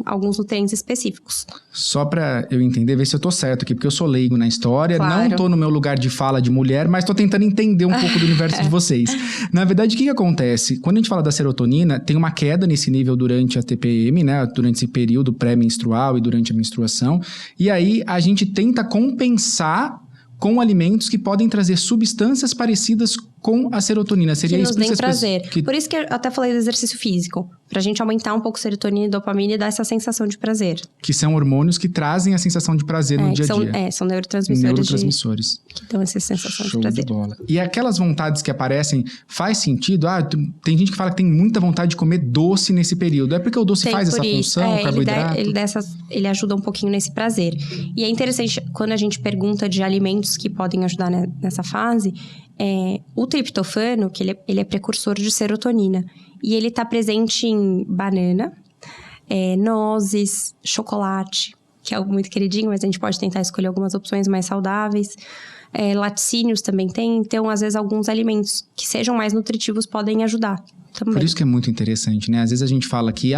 alguns nutrientes específicos. Só pra eu entender, ver se eu tô certo aqui, porque eu sou leigo na história, Claro. não tô no meu lugar de fala de mulher, mas tô tentando entender um pouco do universo de vocês. Na verdade, o que acontece? Quando a gente fala da serotonina, tem uma queda nesse nível durante a TPM, né? Durante esse período pré-menstrual e durante a menstruação. E aí, a gente tenta compensar com alimentos que podem trazer substâncias parecidas com a serotonina. Seria que isso nos deem prazer. que... Por isso que eu até falei do exercício físico. Pra gente aumentar um pouco a serotonina e dopamina e dar essa sensação de prazer. Que são hormônios que trazem a sensação de prazer no dia a dia. São neurotransmissores. Que dão essa sensação Show de prazer. de bola. E aquelas vontades que aparecem, faz sentido? Tem gente que fala que tem muita vontade de comer doce nesse período. É porque o doce faz essa função, o carboidrato? Ele ajuda um pouquinho nesse prazer. E é interessante, quando a gente pergunta de alimentos que podem ajudar nessa fase, o triptofano, que ele é precursor de serotonina. E ele está presente em banana, nozes, chocolate, que é algo muito queridinho, mas a gente pode tentar escolher algumas opções mais saudáveis. Laticínios também tem. Então, às vezes, alguns alimentos que sejam mais nutritivos podem ajudar também. Por isso que é muito interessante, né? Às vezes a gente fala que,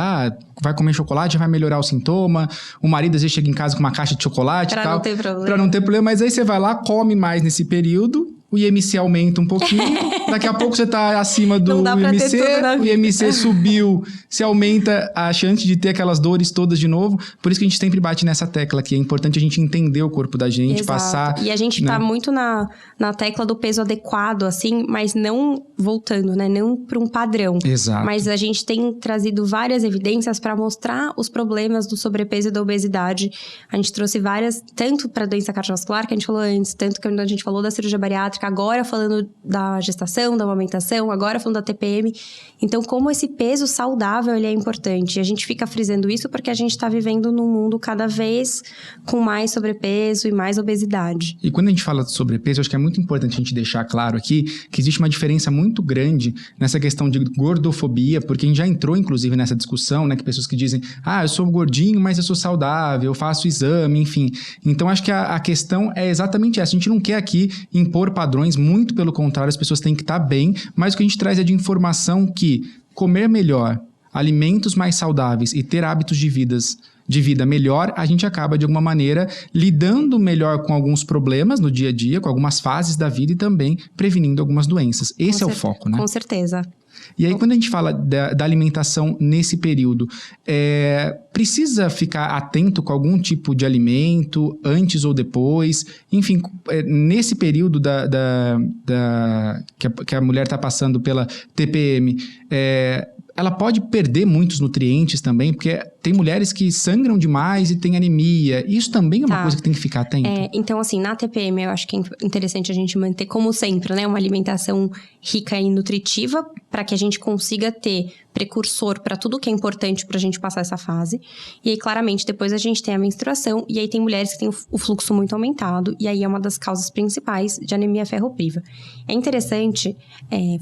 vai comer chocolate, vai melhorar o sintoma. O marido, às vezes, chega em casa com uma caixa de chocolate e tal. Pra não ter problema. Pra não ter problema. Mas aí você vai lá, come mais nesse período. O IMC aumenta um pouquinho, daqui a pouco você tá acima do IMC, o IMC subiu, você aumenta a chance de ter aquelas dores todas de novo. Por isso que a gente sempre bate nessa tecla aqui. É importante a gente entender o corpo da gente, passar... E a gente tá muito na tecla do peso adequado, assim, mas não voltando, né? Não para um padrão. Exato. Mas a gente tem trazido várias evidências para mostrar os problemas do sobrepeso e da obesidade. A gente trouxe várias, tanto para doença cardiovascular, que a gente falou antes, tanto que a gente falou da cirurgia bariátrica, agora falando da gestação, da amamentação, agora falando da TPM. Então, como esse peso saudável, ele é importante. E a gente fica frisando isso porque a gente está vivendo num mundo cada vez com mais sobrepeso e mais obesidade. E quando a gente fala de sobrepeso, eu acho que é muito importante a gente deixar claro aqui que existe uma diferença muito grande nessa questão de gordofobia, porque a gente já entrou, inclusive, nessa discussão, né? Que pessoas que dizem, eu sou gordinho, mas eu sou saudável, eu faço exame, enfim. Então, acho que a questão é exatamente essa. A gente não quer aqui impor padrões, muito pelo contrário, as pessoas têm que estar bem, mas o que a gente traz é de informação que comer melhor, alimentos mais saudáveis e ter hábitos de vida melhor, a gente acaba, de alguma maneira, lidando melhor com alguns problemas no dia a dia, com algumas fases da vida e também prevenindo algumas doenças. Esse é o foco, né? Com certeza. E aí, quando a gente fala da alimentação nesse período, precisa ficar atento com algum tipo de alimento, antes ou depois? Enfim, nesse período que a mulher está passando pela TPM, ela pode perder muitos nutrientes também, porque tem mulheres que sangram demais e têm anemia. Isso também é uma coisa que tem que ficar atento. Então, assim, na TPM, eu acho que é interessante a gente manter, como sempre, né? Uma alimentação rica e nutritiva, para que a gente consiga ter precursor para tudo que é importante para a gente passar essa fase. E aí, claramente, depois a gente tem a menstruação, e aí tem mulheres que têm o fluxo muito aumentado, e aí é uma das causas principais de anemia ferropriva. É interessante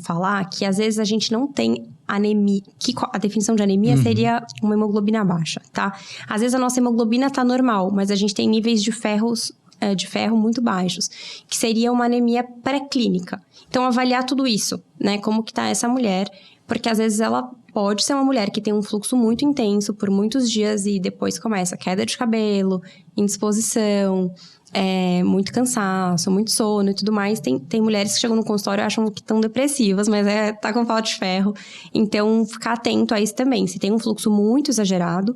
falar que, às vezes, a gente não tem anemia, que a definição de anemia seria uma hemoglobina baixa, tá? Às vezes a nossa hemoglobina tá normal, mas a gente tem níveis de ferro muito baixos, que seria uma anemia pré-clínica. Então, avaliar tudo isso, né? Como que tá essa mulher, porque às vezes ela pode ser uma mulher que tem um fluxo muito intenso por muitos dias e depois começa queda de cabelo, indisposição, muito cansaço, muito sono e tudo mais. Tem mulheres que chegam no consultório e acham que estão depressivas, mas tá com falta de ferro. Então, ficar atento a isso também. Se tem um fluxo muito exagerado,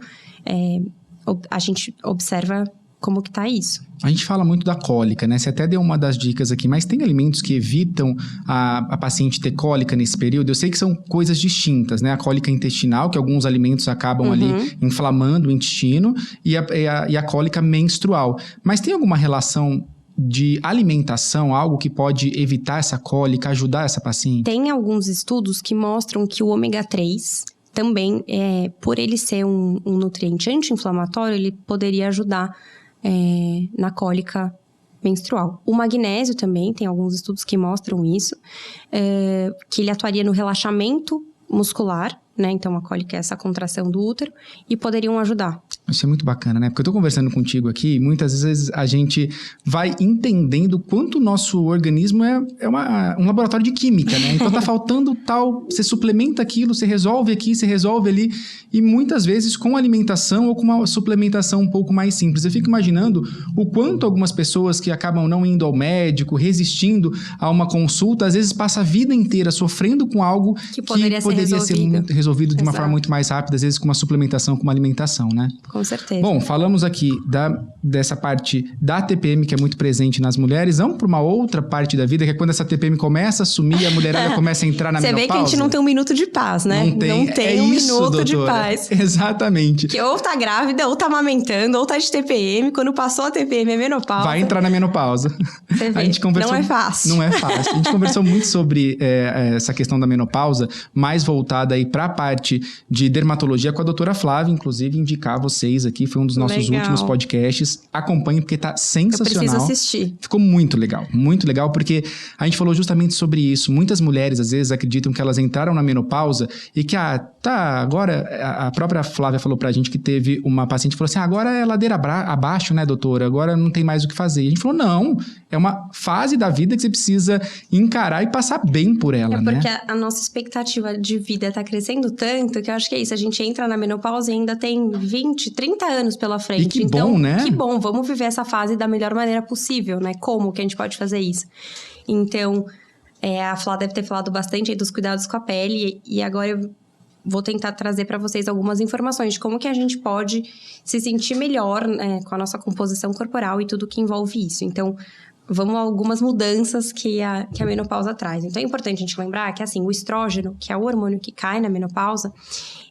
a gente observa como que tá isso. A gente fala muito da cólica, né? Você até deu uma das dicas aqui, mas tem alimentos que evitam a paciente ter cólica nesse período? Eu sei que são coisas distintas, né? A cólica intestinal, que alguns alimentos acabam ali inflamando o intestino, e a cólica menstrual. Mas tem alguma relação de alimentação, algo que pode evitar essa cólica, ajudar essa paciente? Tem alguns estudos que mostram que o ômega 3... também, por ele ser um nutriente anti-inflamatório, ele poderia ajudar na cólica menstrual. O magnésio também, tem alguns estudos que mostram isso, que ele atuaria no relaxamento muscular, né? Então, a cólica é essa contração do útero, e poderiam ajudar. Isso é muito bacana, né? Porque eu tô conversando contigo aqui e muitas vezes a gente vai entendendo quanto o nosso organismo é um laboratório de química, né? Então tá faltando tal, você suplementa aquilo, você resolve aqui, você resolve ali. E muitas vezes com alimentação ou com uma suplementação um pouco mais simples. Eu fico imaginando o quanto algumas pessoas que acabam não indo ao médico, resistindo a uma consulta, às vezes passa a vida inteira sofrendo com algo que poderia ser resolvido de uma forma muito mais rápida, às vezes com uma suplementação, com uma alimentação, né? Com certeza. Bom, falamos aqui dessa parte da TPM que é muito presente nas mulheres. Vamos para uma outra parte da vida, que é quando essa TPM começa a sumir e a mulherada começa a entrar na menopausa. Você vê que a gente não tem um minuto de paz, né? Não tem minuto de paz. Exatamente. Que ou tá grávida, ou tá amamentando, ou tá de TPM. Quando passou a TPM é menopausa. Vai entrar na menopausa. Você vê. A gente conversou, não é fácil. Não é fácil. A gente conversou muito sobre essa questão da menopausa, mais voltada aí para a parte de dermatologia com a doutora Flávia, inclusive indicar vocês aqui, foi um dos nossos últimos podcasts. Acompanhem porque tá sensacional. Eu preciso assistir. Ficou muito legal, porque a gente falou justamente sobre isso. Muitas mulheres, às vezes, acreditam que elas entraram na menopausa e que, agora, a própria Flávia falou pra gente que teve uma paciente que falou assim, agora é ladeira abaixo, né, doutora? Agora não tem mais o que fazer. E a gente falou, não, é uma fase da vida que você precisa encarar e passar bem por ela, né? É porque a nossa expectativa de vida tá crescendo tanto que eu acho que é isso. A gente entra na menopausa e ainda tem 20, 30 anos pela frente. E que bom, né? Que bom, vamos viver essa fase da melhor maneira possível, né? Como que a gente pode fazer isso? Então, a Flá deve ter falado bastante aí dos cuidados com a pele e agora eu vou tentar trazer para vocês algumas informações de como que a gente pode se sentir melhor, né, com a nossa composição corporal e tudo que envolve isso. Então, vamos a algumas mudanças que a menopausa traz. Então, é importante a gente lembrar que, assim, o estrógeno, que é o hormônio que cai na menopausa,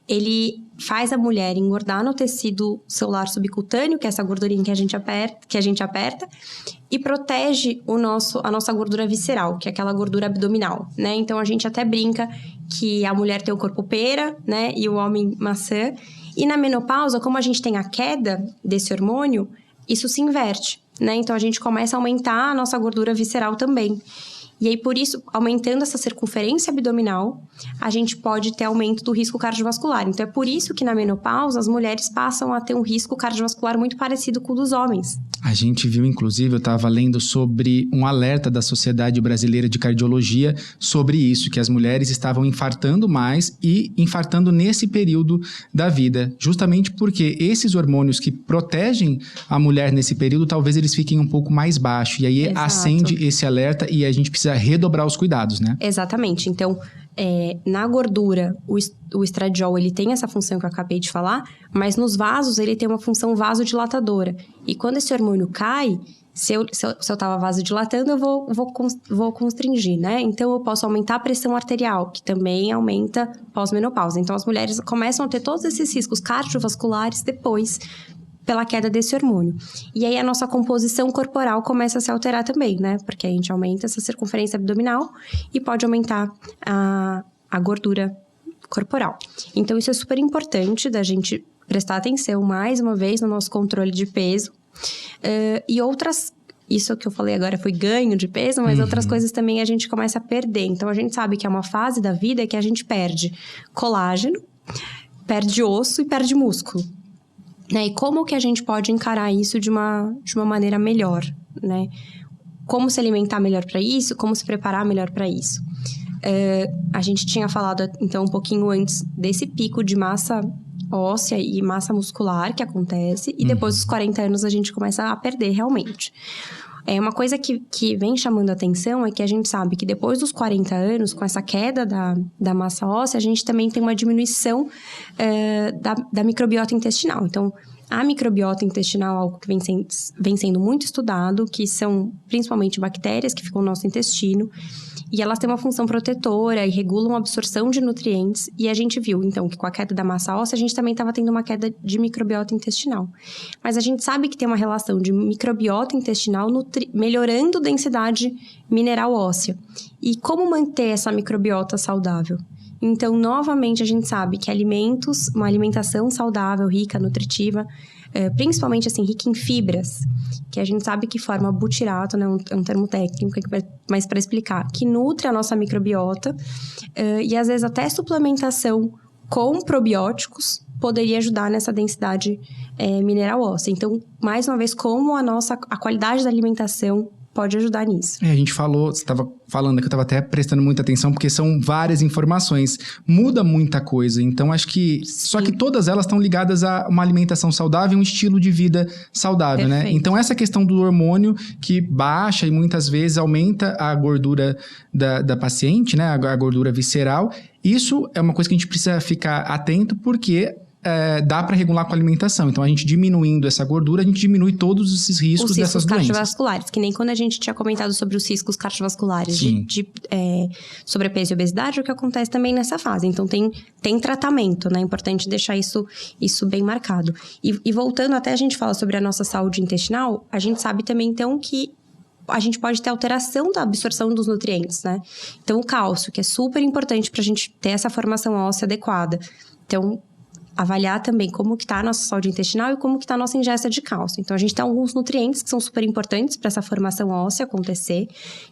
ele faz a mulher engordar no tecido celular subcutâneo, que é essa gordurinha que a gente aperta, e protege a nossa gordura visceral, que é aquela gordura abdominal, né? Então, a gente até brinca que a mulher tem o corpo pera, né? E o homem maçã. E na menopausa, como a gente tem a queda desse hormônio, isso se inverte, né? Então, a gente começa a aumentar a nossa gordura visceral também. E aí, por isso, aumentando essa circunferência abdominal, a gente pode ter aumento do risco cardiovascular. Então, é por isso que na menopausa, as mulheres passam a ter um risco cardiovascular muito parecido com o dos homens. A gente viu, inclusive, eu estava lendo sobre um alerta da Sociedade Brasileira de Cardiologia sobre isso, que as mulheres estavam infartando mais e infartando nesse período da vida. Justamente porque esses hormônios que protegem a mulher nesse período, talvez eles fiquem um pouco mais baixos. E aí acende esse alerta e a gente precisa redobrar os cuidados, né? Exatamente. Então, na gordura, o estradiol, ele tem essa função que eu acabei de falar, mas nos vasos, ele tem uma função vasodilatadora. E quando esse hormônio cai, se eu tava vasodilatando, eu vou constringir, né? Então, eu posso aumentar a pressão arterial, que também aumenta pós-menopausa. Então, as mulheres começam a ter todos esses riscos cardiovasculares depois, pela queda desse hormônio. E aí, a nossa composição corporal começa a se alterar também, né? Porque a gente aumenta essa circunferência abdominal e pode aumentar a gordura corporal. Então, isso é super importante da gente prestar atenção, mais uma vez, no nosso controle de peso. E outras... Isso que eu falei agora foi ganho de peso, mas outras coisas também a gente começa a perder. Então, a gente sabe que é uma fase da vida que a gente perde colágeno, perde osso e perde músculo. Né? E como que a gente pode encarar isso de uma maneira melhor, né? Como se alimentar melhor para isso, como se preparar melhor para isso. A gente tinha falado, então, um pouquinho antes desse pico de massa óssea e massa muscular que acontece, e depois dos 40 anos a gente começa a perder realmente. Uma coisa que vem chamando a atenção é que a gente sabe que depois dos 40 anos, com essa queda da massa óssea, a gente também tem uma diminuição da microbiota intestinal. Então, a microbiota intestinal é algo que vem sendo muito estudado, que são principalmente bactérias que ficam no nosso intestino, e elas têm uma função protetora e regulam a absorção de nutrientes. E a gente viu, então, que com a queda da massa óssea, a gente também estava tendo uma queda de microbiota intestinal. Mas a gente sabe que tem uma relação de microbiota intestinal melhorando densidade mineral óssea. E como manter essa microbiota saudável? Então, novamente, a gente sabe que uma alimentação saudável, rica, nutritiva, principalmente, assim, rica em fibras, que a gente sabe que forma butirato, né? É um termo técnico, mas para explicar, que nutre a nossa microbiota, e às vezes até suplementação com probióticos poderia ajudar nessa densidade mineral óssea. Então, mais uma vez, como a qualidade da alimentação pode ajudar nisso. A gente falou, você estava falando que eu estava até prestando muita atenção, porque são várias informações. Muda muita coisa. Então, acho que... Sim. Só que todas elas estão ligadas a uma alimentação saudável e um estilo de vida saudável, Perfeito. né? Então, essa questão do hormônio que baixa e muitas vezes aumenta a gordura da paciente, né? A gordura visceral. Isso é uma coisa que a gente precisa ficar atento, porque... dá para regular com a alimentação. Então, a gente diminuindo essa gordura, a gente diminui todos esses riscos dessas doenças. Cardiovasculares, que nem quando a gente tinha comentado sobre os riscos cardiovasculares de sobrepeso e obesidade, o que acontece também nessa fase. Então, tem tratamento, né? É importante deixar isso bem marcado. E voltando até a gente fala sobre a nossa saúde intestinal, a gente sabe também, então, que a gente pode ter alteração da absorção dos nutrientes, né? Então, o cálcio, que é super importante para a gente ter essa formação óssea adequada. Então, avaliar também como que está a nossa saúde intestinal e como que está a nossa ingesta de cálcio. Então, a gente tem alguns nutrientes que são super importantes para essa formação óssea acontecer,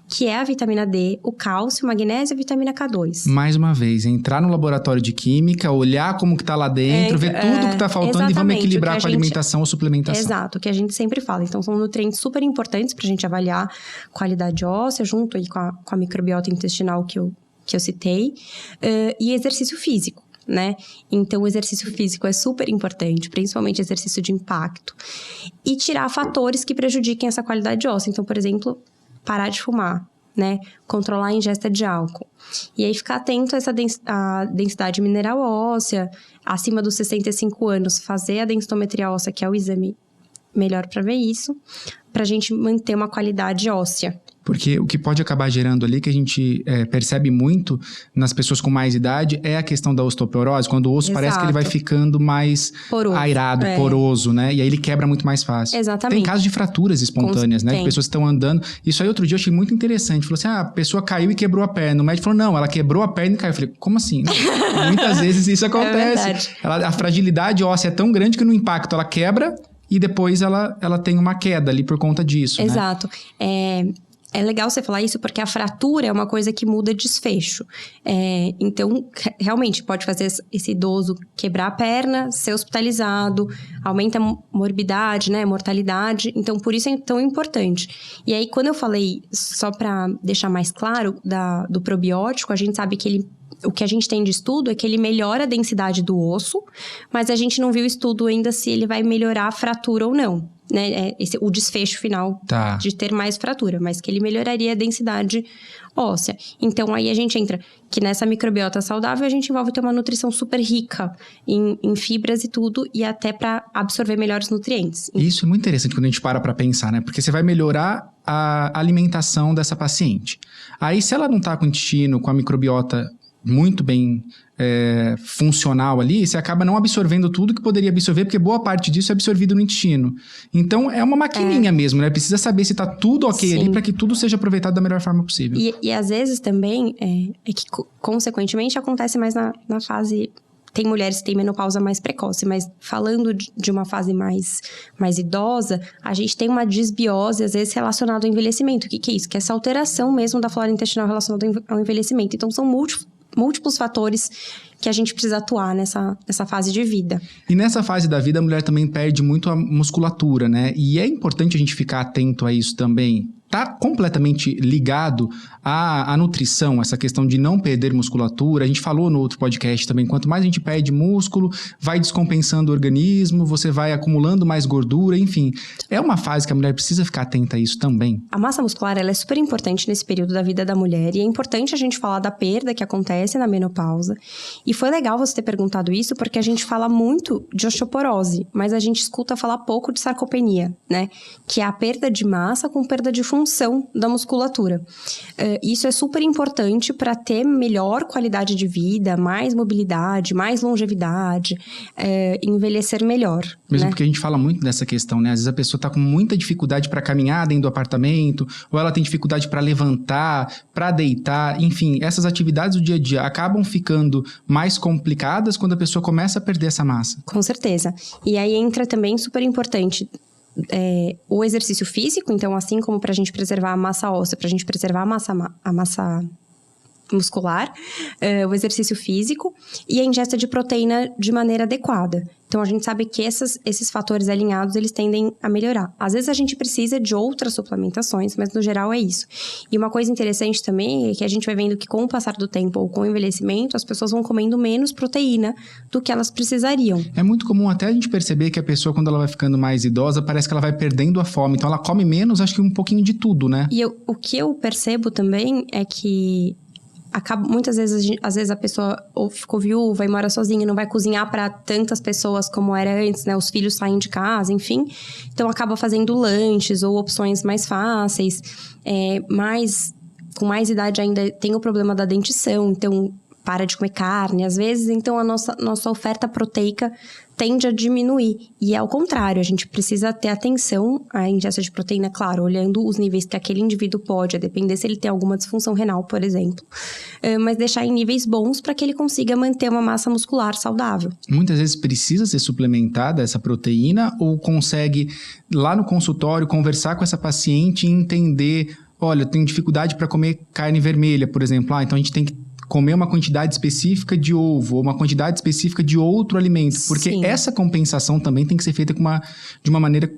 que é a vitamina D, o cálcio, o magnésio e a vitamina K2. Mais uma vez, entrar no laboratório de química, olhar como que está lá dentro, ver tudo que está faltando e vamos equilibrar com a alimentação ou suplementação. Exato, o que a gente sempre fala. Então, são nutrientes super importantes para a gente avaliar qualidade óssea, junto aí com a microbiota intestinal que eu citei, e exercício físico. Né? Então, o exercício físico é super importante, principalmente exercício de impacto. E tirar fatores que prejudiquem essa qualidade óssea. Então, por exemplo, parar de fumar, né? Controlar a ingesta de álcool. E aí, ficar atento a essa densidade mineral óssea, acima dos 65 anos, fazer a densitometria óssea, que é o exame melhor para ver isso, para a gente manter uma qualidade óssea. Porque o que pode acabar gerando ali, que a gente percebe muito nas pessoas com mais idade, é a questão da osteoporose, quando o osso parece que ele vai ficando mais airado, poroso, né? E aí ele quebra muito mais fácil. Exatamente. Tem casos de fraturas espontâneas, né? De pessoas que estão andando. Isso aí outro dia eu achei muito interessante. Falou assim, a pessoa caiu e quebrou a perna. O médico falou, não, ela quebrou a perna e caiu. Eu falei, como assim? Muitas vezes isso acontece. A fragilidade óssea é tão grande que no impacto ela quebra e depois ela tem uma queda ali por conta disso, Exato. Né? É legal você falar isso porque a fratura é uma coisa que muda desfecho. Então, realmente, pode fazer esse idoso quebrar a perna, ser hospitalizado, aumenta a morbidade, né, mortalidade. Então, por isso é tão importante. E aí, quando eu falei, só para deixar mais claro, do probiótico, a gente sabe que o que a gente tem de estudo é que ele melhora a densidade do osso, mas a gente não viu estudo ainda se ele vai melhorar a fratura ou não. Né? O desfecho final de ter mais fratura, mas que ele melhoraria a densidade óssea. Então, aí a gente entra que nessa microbiota saudável a gente envolve ter uma nutrição super rica em fibras e tudo, e até para absorver melhores nutrientes. Isso é muito interessante quando a gente para pensar, né? Porque você vai melhorar a alimentação dessa paciente. Aí, se ela não tá com o intestino, com a microbiota muito bem funcional ali, você acaba não absorvendo tudo que poderia absorver, porque boa parte disso é absorvido no intestino. Então, é uma maquininha mesmo, né? Precisa saber se tá tudo ok ali para que tudo seja aproveitado da melhor forma possível. E às vezes também, é que consequentemente acontece mais na fase... Tem mulheres que têm menopausa mais precoce, mas falando de uma fase mais idosa, a gente tem uma disbiose, às vezes, relacionada ao envelhecimento. O que é isso? Que é essa alteração mesmo da flora intestinal relacionada ao envelhecimento. Então, são múltiplos fatores que a gente precisa atuar nessa fase de vida. E nessa fase da vida, a mulher também perde muito a musculatura, né? E é importante a gente ficar atento a isso também. Tá completamente ligado à nutrição, essa questão de não perder musculatura. A gente falou no outro podcast também, quanto mais a gente perde músculo, vai descompensando o organismo, você vai acumulando mais gordura, enfim. É uma fase que a mulher precisa ficar atenta a isso também. A massa muscular, ela é super importante nesse período da vida da mulher, e é importante a gente falar da perda que acontece na menopausa. E foi legal você ter perguntado isso, porque a gente fala muito de osteoporose, mas a gente escuta falar pouco de sarcopenia, né? Que é a perda de massa com perda de função da musculatura. Isso é super importante para ter melhor qualidade de vida, mais mobilidade, mais longevidade, envelhecer melhor. Mesmo né? porque a gente fala muito dessa questão, né? Às vezes a pessoa está com muita dificuldade para caminhar dentro do apartamento, ou ela tem dificuldade para levantar, para deitar, enfim, essas atividades do dia a dia acabam ficando mais complicadas quando a pessoa começa a perder essa massa. Com certeza. E aí entra também super importante o exercício físico, então assim como para a gente preservar a massa óssea, para a gente preservar a massa muscular, o exercício físico e a ingesta de proteína de maneira adequada. Então, a gente sabe que esses fatores alinhados, eles tendem a melhorar. Às vezes, a gente precisa de outras suplementações, mas no geral é isso. E uma coisa interessante também é que a gente vai vendo que com o passar do tempo ou com o envelhecimento, as pessoas vão comendo menos proteína do que elas precisariam. É muito comum até a gente perceber que a pessoa, quando ela vai ficando mais idosa, parece que ela vai perdendo a fome. Então, ela come menos, acho que um pouquinho de tudo, né? E o que eu percebo também é que muitas vezes, às vezes a pessoa ou ficou viúva e mora sozinha, não vai cozinhar para tantas pessoas como era antes, né? Os filhos saem de casa, enfim. Então, acaba fazendo lanches ou opções mais fáceis. Mas, com mais idade ainda tem o problema da dentição. Então, para de comer carne, às vezes. Então, a nossa oferta proteica tende a diminuir. E é ao contrário, a gente precisa ter atenção à ingesta de proteína, claro, olhando os níveis que aquele indivíduo pode, a depender se ele tem alguma disfunção renal, por exemplo. Mas deixar em níveis bons para que ele consiga manter uma massa muscular saudável. Muitas vezes precisa ser suplementada essa proteína ou consegue, lá no consultório, conversar com essa paciente e entender, olha, eu tenho dificuldade para comer carne vermelha, por exemplo. Então a gente tem que comer uma quantidade específica de ovo ou uma quantidade específica de outro alimento. Porque Sim. Essa compensação também tem que ser feita de uma maneira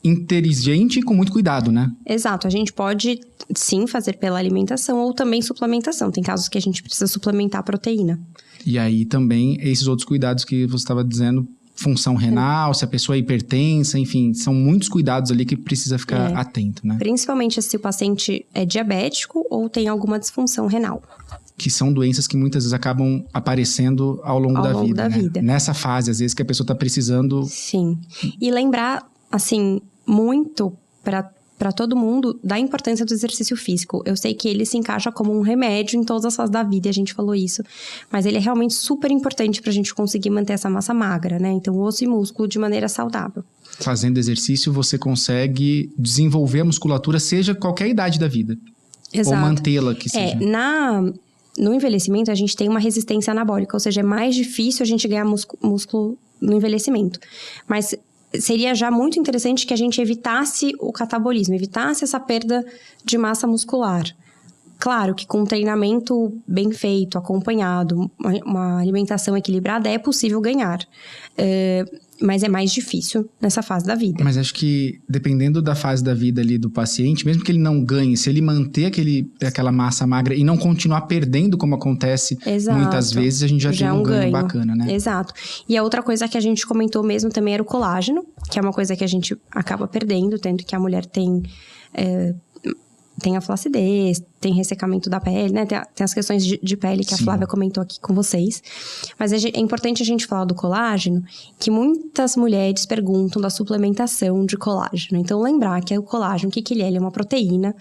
inteligente e com muito cuidado, né? Exato. A gente pode, sim, fazer pela alimentação ou também suplementação. Tem casos que a gente precisa suplementar a proteína. E aí também esses outros cuidados que você estava dizendo, função renal, se a pessoa é hipertensa, enfim, são muitos cuidados ali que precisa ficar atento, né? Principalmente se o paciente é diabético ou tem alguma disfunção renal. Que são doenças que muitas vezes acabam aparecendo ao longo da vida. Nessa fase, às vezes, que a pessoa está precisando... Sim. E lembrar, assim, muito para todo mundo da importância do exercício físico. Eu sei que ele se encaixa como um remédio em todas as fases da vida, e a gente falou isso. Mas ele é realmente super importante para a gente conseguir manter essa massa magra, né? Então, osso e músculo de maneira saudável. Fazendo exercício, você consegue desenvolver a musculatura, seja qualquer idade da vida. Exato. Ou mantê-la, que seja. No envelhecimento, a gente tem uma resistência anabólica, ou seja, é mais difícil a gente ganhar músculo no envelhecimento. Mas seria já muito interessante que a gente evitasse o catabolismo, evitasse essa perda de massa muscular. Claro que com um treinamento bem feito, acompanhado, uma alimentação equilibrada, é possível ganhar. Mas é mais difícil nessa fase da vida. Mas acho que, dependendo da fase da vida ali do paciente, mesmo que ele não ganhe, se ele manter aquela massa magra e não continuar perdendo, como acontece muitas vezes, a gente já tem um ganho bacana, né? Exato. E a outra coisa que a gente comentou mesmo também era o colágeno, que é uma coisa que a gente acaba perdendo, tendo que a mulher tem a flacidez, tem ressecamento da pele, né? Tem as questões de pele que a Flávia comentou aqui com vocês. Mas é importante a gente falar do colágeno, que muitas mulheres perguntam da suplementação de colágeno. Então, lembrar que o colágeno, o que ele é? Ele é uma proteína,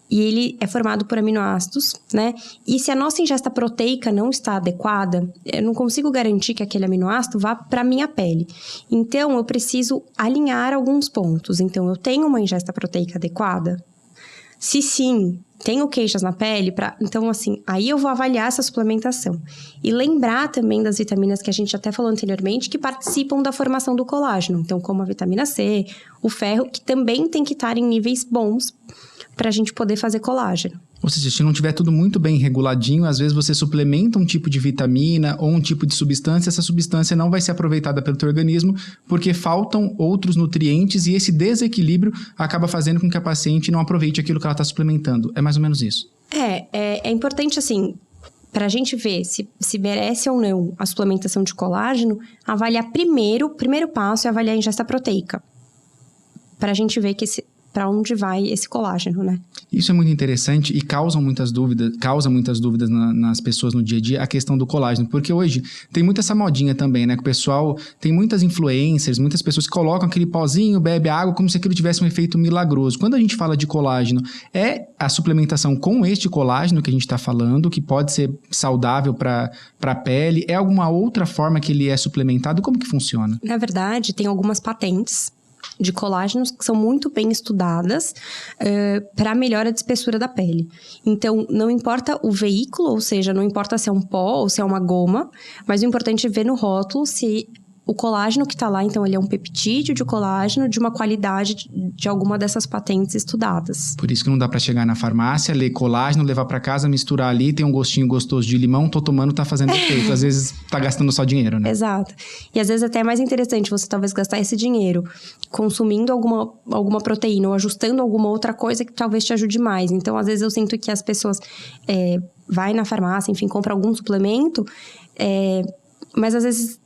e ele é formado por aminoácidos, né? E se a nossa ingesta proteica não está adequada, eu não consigo garantir que aquele aminoácido vá para a minha pele. Então, eu preciso alinhar alguns pontos. Então, eu tenho uma ingesta proteica adequada? Se sim, tenho queixas na pele, então, assim, aí eu vou avaliar essa suplementação. E lembrar também das vitaminas que a gente até falou anteriormente, que participam da formação do colágeno. Então, como a vitamina C, o ferro, que também tem que estar em níveis bons para a gente poder fazer colágeno. Ou seja, se não tiver tudo muito bem reguladinho, às vezes você suplementa um tipo de vitamina ou um tipo de substância, essa substância não vai ser aproveitada pelo teu organismo porque faltam outros nutrientes e esse desequilíbrio acaba fazendo com que a paciente não aproveite aquilo que ela está suplementando. É mais ou menos isso. É importante, assim, para a gente ver se merece ou não a suplementação de colágeno, avaliar o primeiro passo é avaliar a ingesta proteica. Para a gente ver para onde vai esse colágeno, né? Isso é muito interessante e causa muitas dúvidas nas pessoas no dia a dia, a questão do colágeno. Porque hoje tem muita essa modinha também, né? Que o pessoal, tem muitas influencers, muitas pessoas que colocam aquele pozinho, bebe água, como se aquilo tivesse um efeito milagroso. Quando a gente fala de colágeno, é a suplementação com este colágeno que a gente está falando, que pode ser saudável para a pele? É alguma outra forma que ele é suplementado? Como que funciona? Na verdade, tem algumas patentes de colágenos que são muito bem estudadas para melhora da espessura da pele. Então, não importa o veículo, ou seja, não importa se é um pó ou se é uma goma, mas o importante é ver no rótulo se o colágeno que tá lá, então, ele é um peptídeo de colágeno de uma qualidade de alguma dessas patentes estudadas. Por isso que não dá pra chegar na farmácia, ler colágeno, levar pra casa, misturar ali, tem um gostinho gostoso de limão, tô tomando, tá fazendo efeito. Às vezes tá gastando só dinheiro, né? Exato. E às vezes até é mais interessante você talvez gastar esse dinheiro consumindo alguma proteína ou ajustando alguma outra coisa que talvez te ajude mais. Então, às vezes eu sinto que as pessoas vai na farmácia, enfim, compra algum suplemento, mas às vezes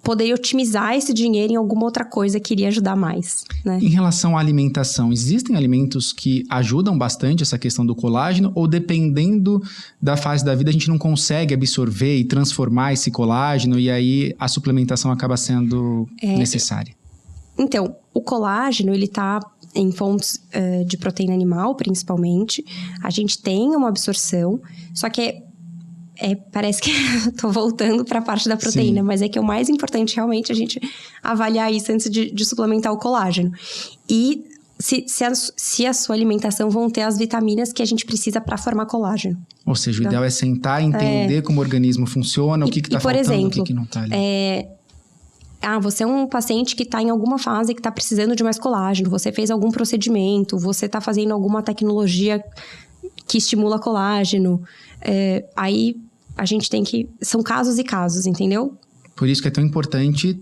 poderia otimizar esse dinheiro em alguma outra coisa que iria ajudar mais, né? Em relação à alimentação, existem alimentos que ajudam bastante essa questão do colágeno ou dependendo da fase da vida a gente não consegue absorver e transformar esse colágeno e aí a suplementação acaba sendo necessária? Então, o colágeno, ele tá em fontes de proteína animal, principalmente. A gente tem uma absorção, só que parece que tô voltando para a parte da proteína, mas é que o mais importante realmente é a gente avaliar isso antes de suplementar o colágeno. E se a sua alimentação vão ter as vitaminas que a gente precisa para formar colágeno. Ou seja, o ideal é sentar e entender como o organismo funciona, o que tá faltando, exemplo, o que não tá ali. Você é um paciente que está em alguma fase que está precisando de mais colágeno, você fez algum procedimento, você está fazendo alguma tecnologia que estimula colágeno, aí a gente tem que... São casos e casos, entendeu? Por isso que é tão importante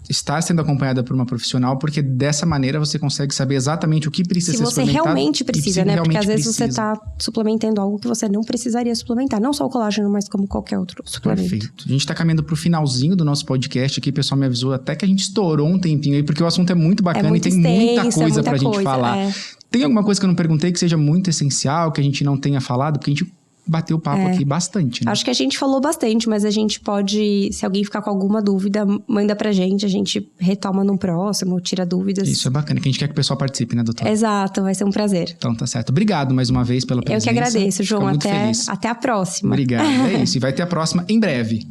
estar sendo acompanhada por uma profissional, porque dessa maneira você consegue saber exatamente o que precisa ser suplementado. Se você realmente precisa, né? Porque às vezes você está suplementando algo que você não precisaria suplementar. Não só o colágeno, mas como qualquer outro suplemento. Perfeito. A gente está caminhando para o finalzinho do nosso podcast aqui. O pessoal me avisou até que a gente estourou um tempinho aí, porque o assunto é muito bacana e tem muita coisa para a gente falar. Tem alguma coisa que eu não perguntei que seja muito essencial, que a gente não tenha falado? Porque a gente bateu o papo aqui bastante, né? Acho que a gente falou bastante, mas a gente pode... Se alguém ficar com alguma dúvida, manda pra gente. A gente retoma no próximo, tira dúvidas. Isso é bacana, que a gente quer que o pessoal participe, né, doutora? Exato, vai ser um prazer. Então tá certo. Obrigado mais uma vez pela presença. Eu que agradeço, João. Feliz. Até a próxima. Obrigado, é isso. E vai ter a próxima em breve.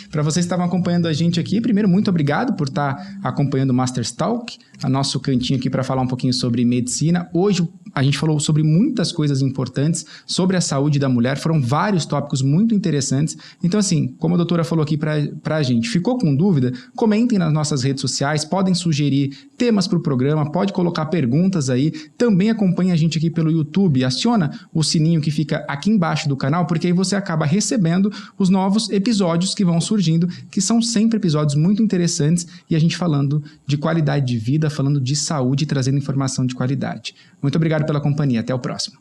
Para vocês que estavam acompanhando a gente aqui, primeiro, muito obrigado por estar acompanhando o Masters Talk, a nosso cantinho aqui para falar um pouquinho sobre medicina. Hoje a gente falou sobre muitas coisas importantes sobre a saúde da mulher, foram vários tópicos muito interessantes. Então, assim, como a doutora falou aqui para a gente, ficou com dúvida? Comentem nas nossas redes sociais, podem sugerir temas para o programa, pode colocar perguntas aí. Também acompanhe a gente aqui pelo YouTube, aciona o sininho que fica aqui embaixo do canal, porque aí você acaba recebendo os novos episódios que vão surgindo, que são sempre episódios muito interessantes e a gente falando de qualidade de vida, falando de saúde e trazendo informação de qualidade. Muito obrigado pela companhia. Até o próximo.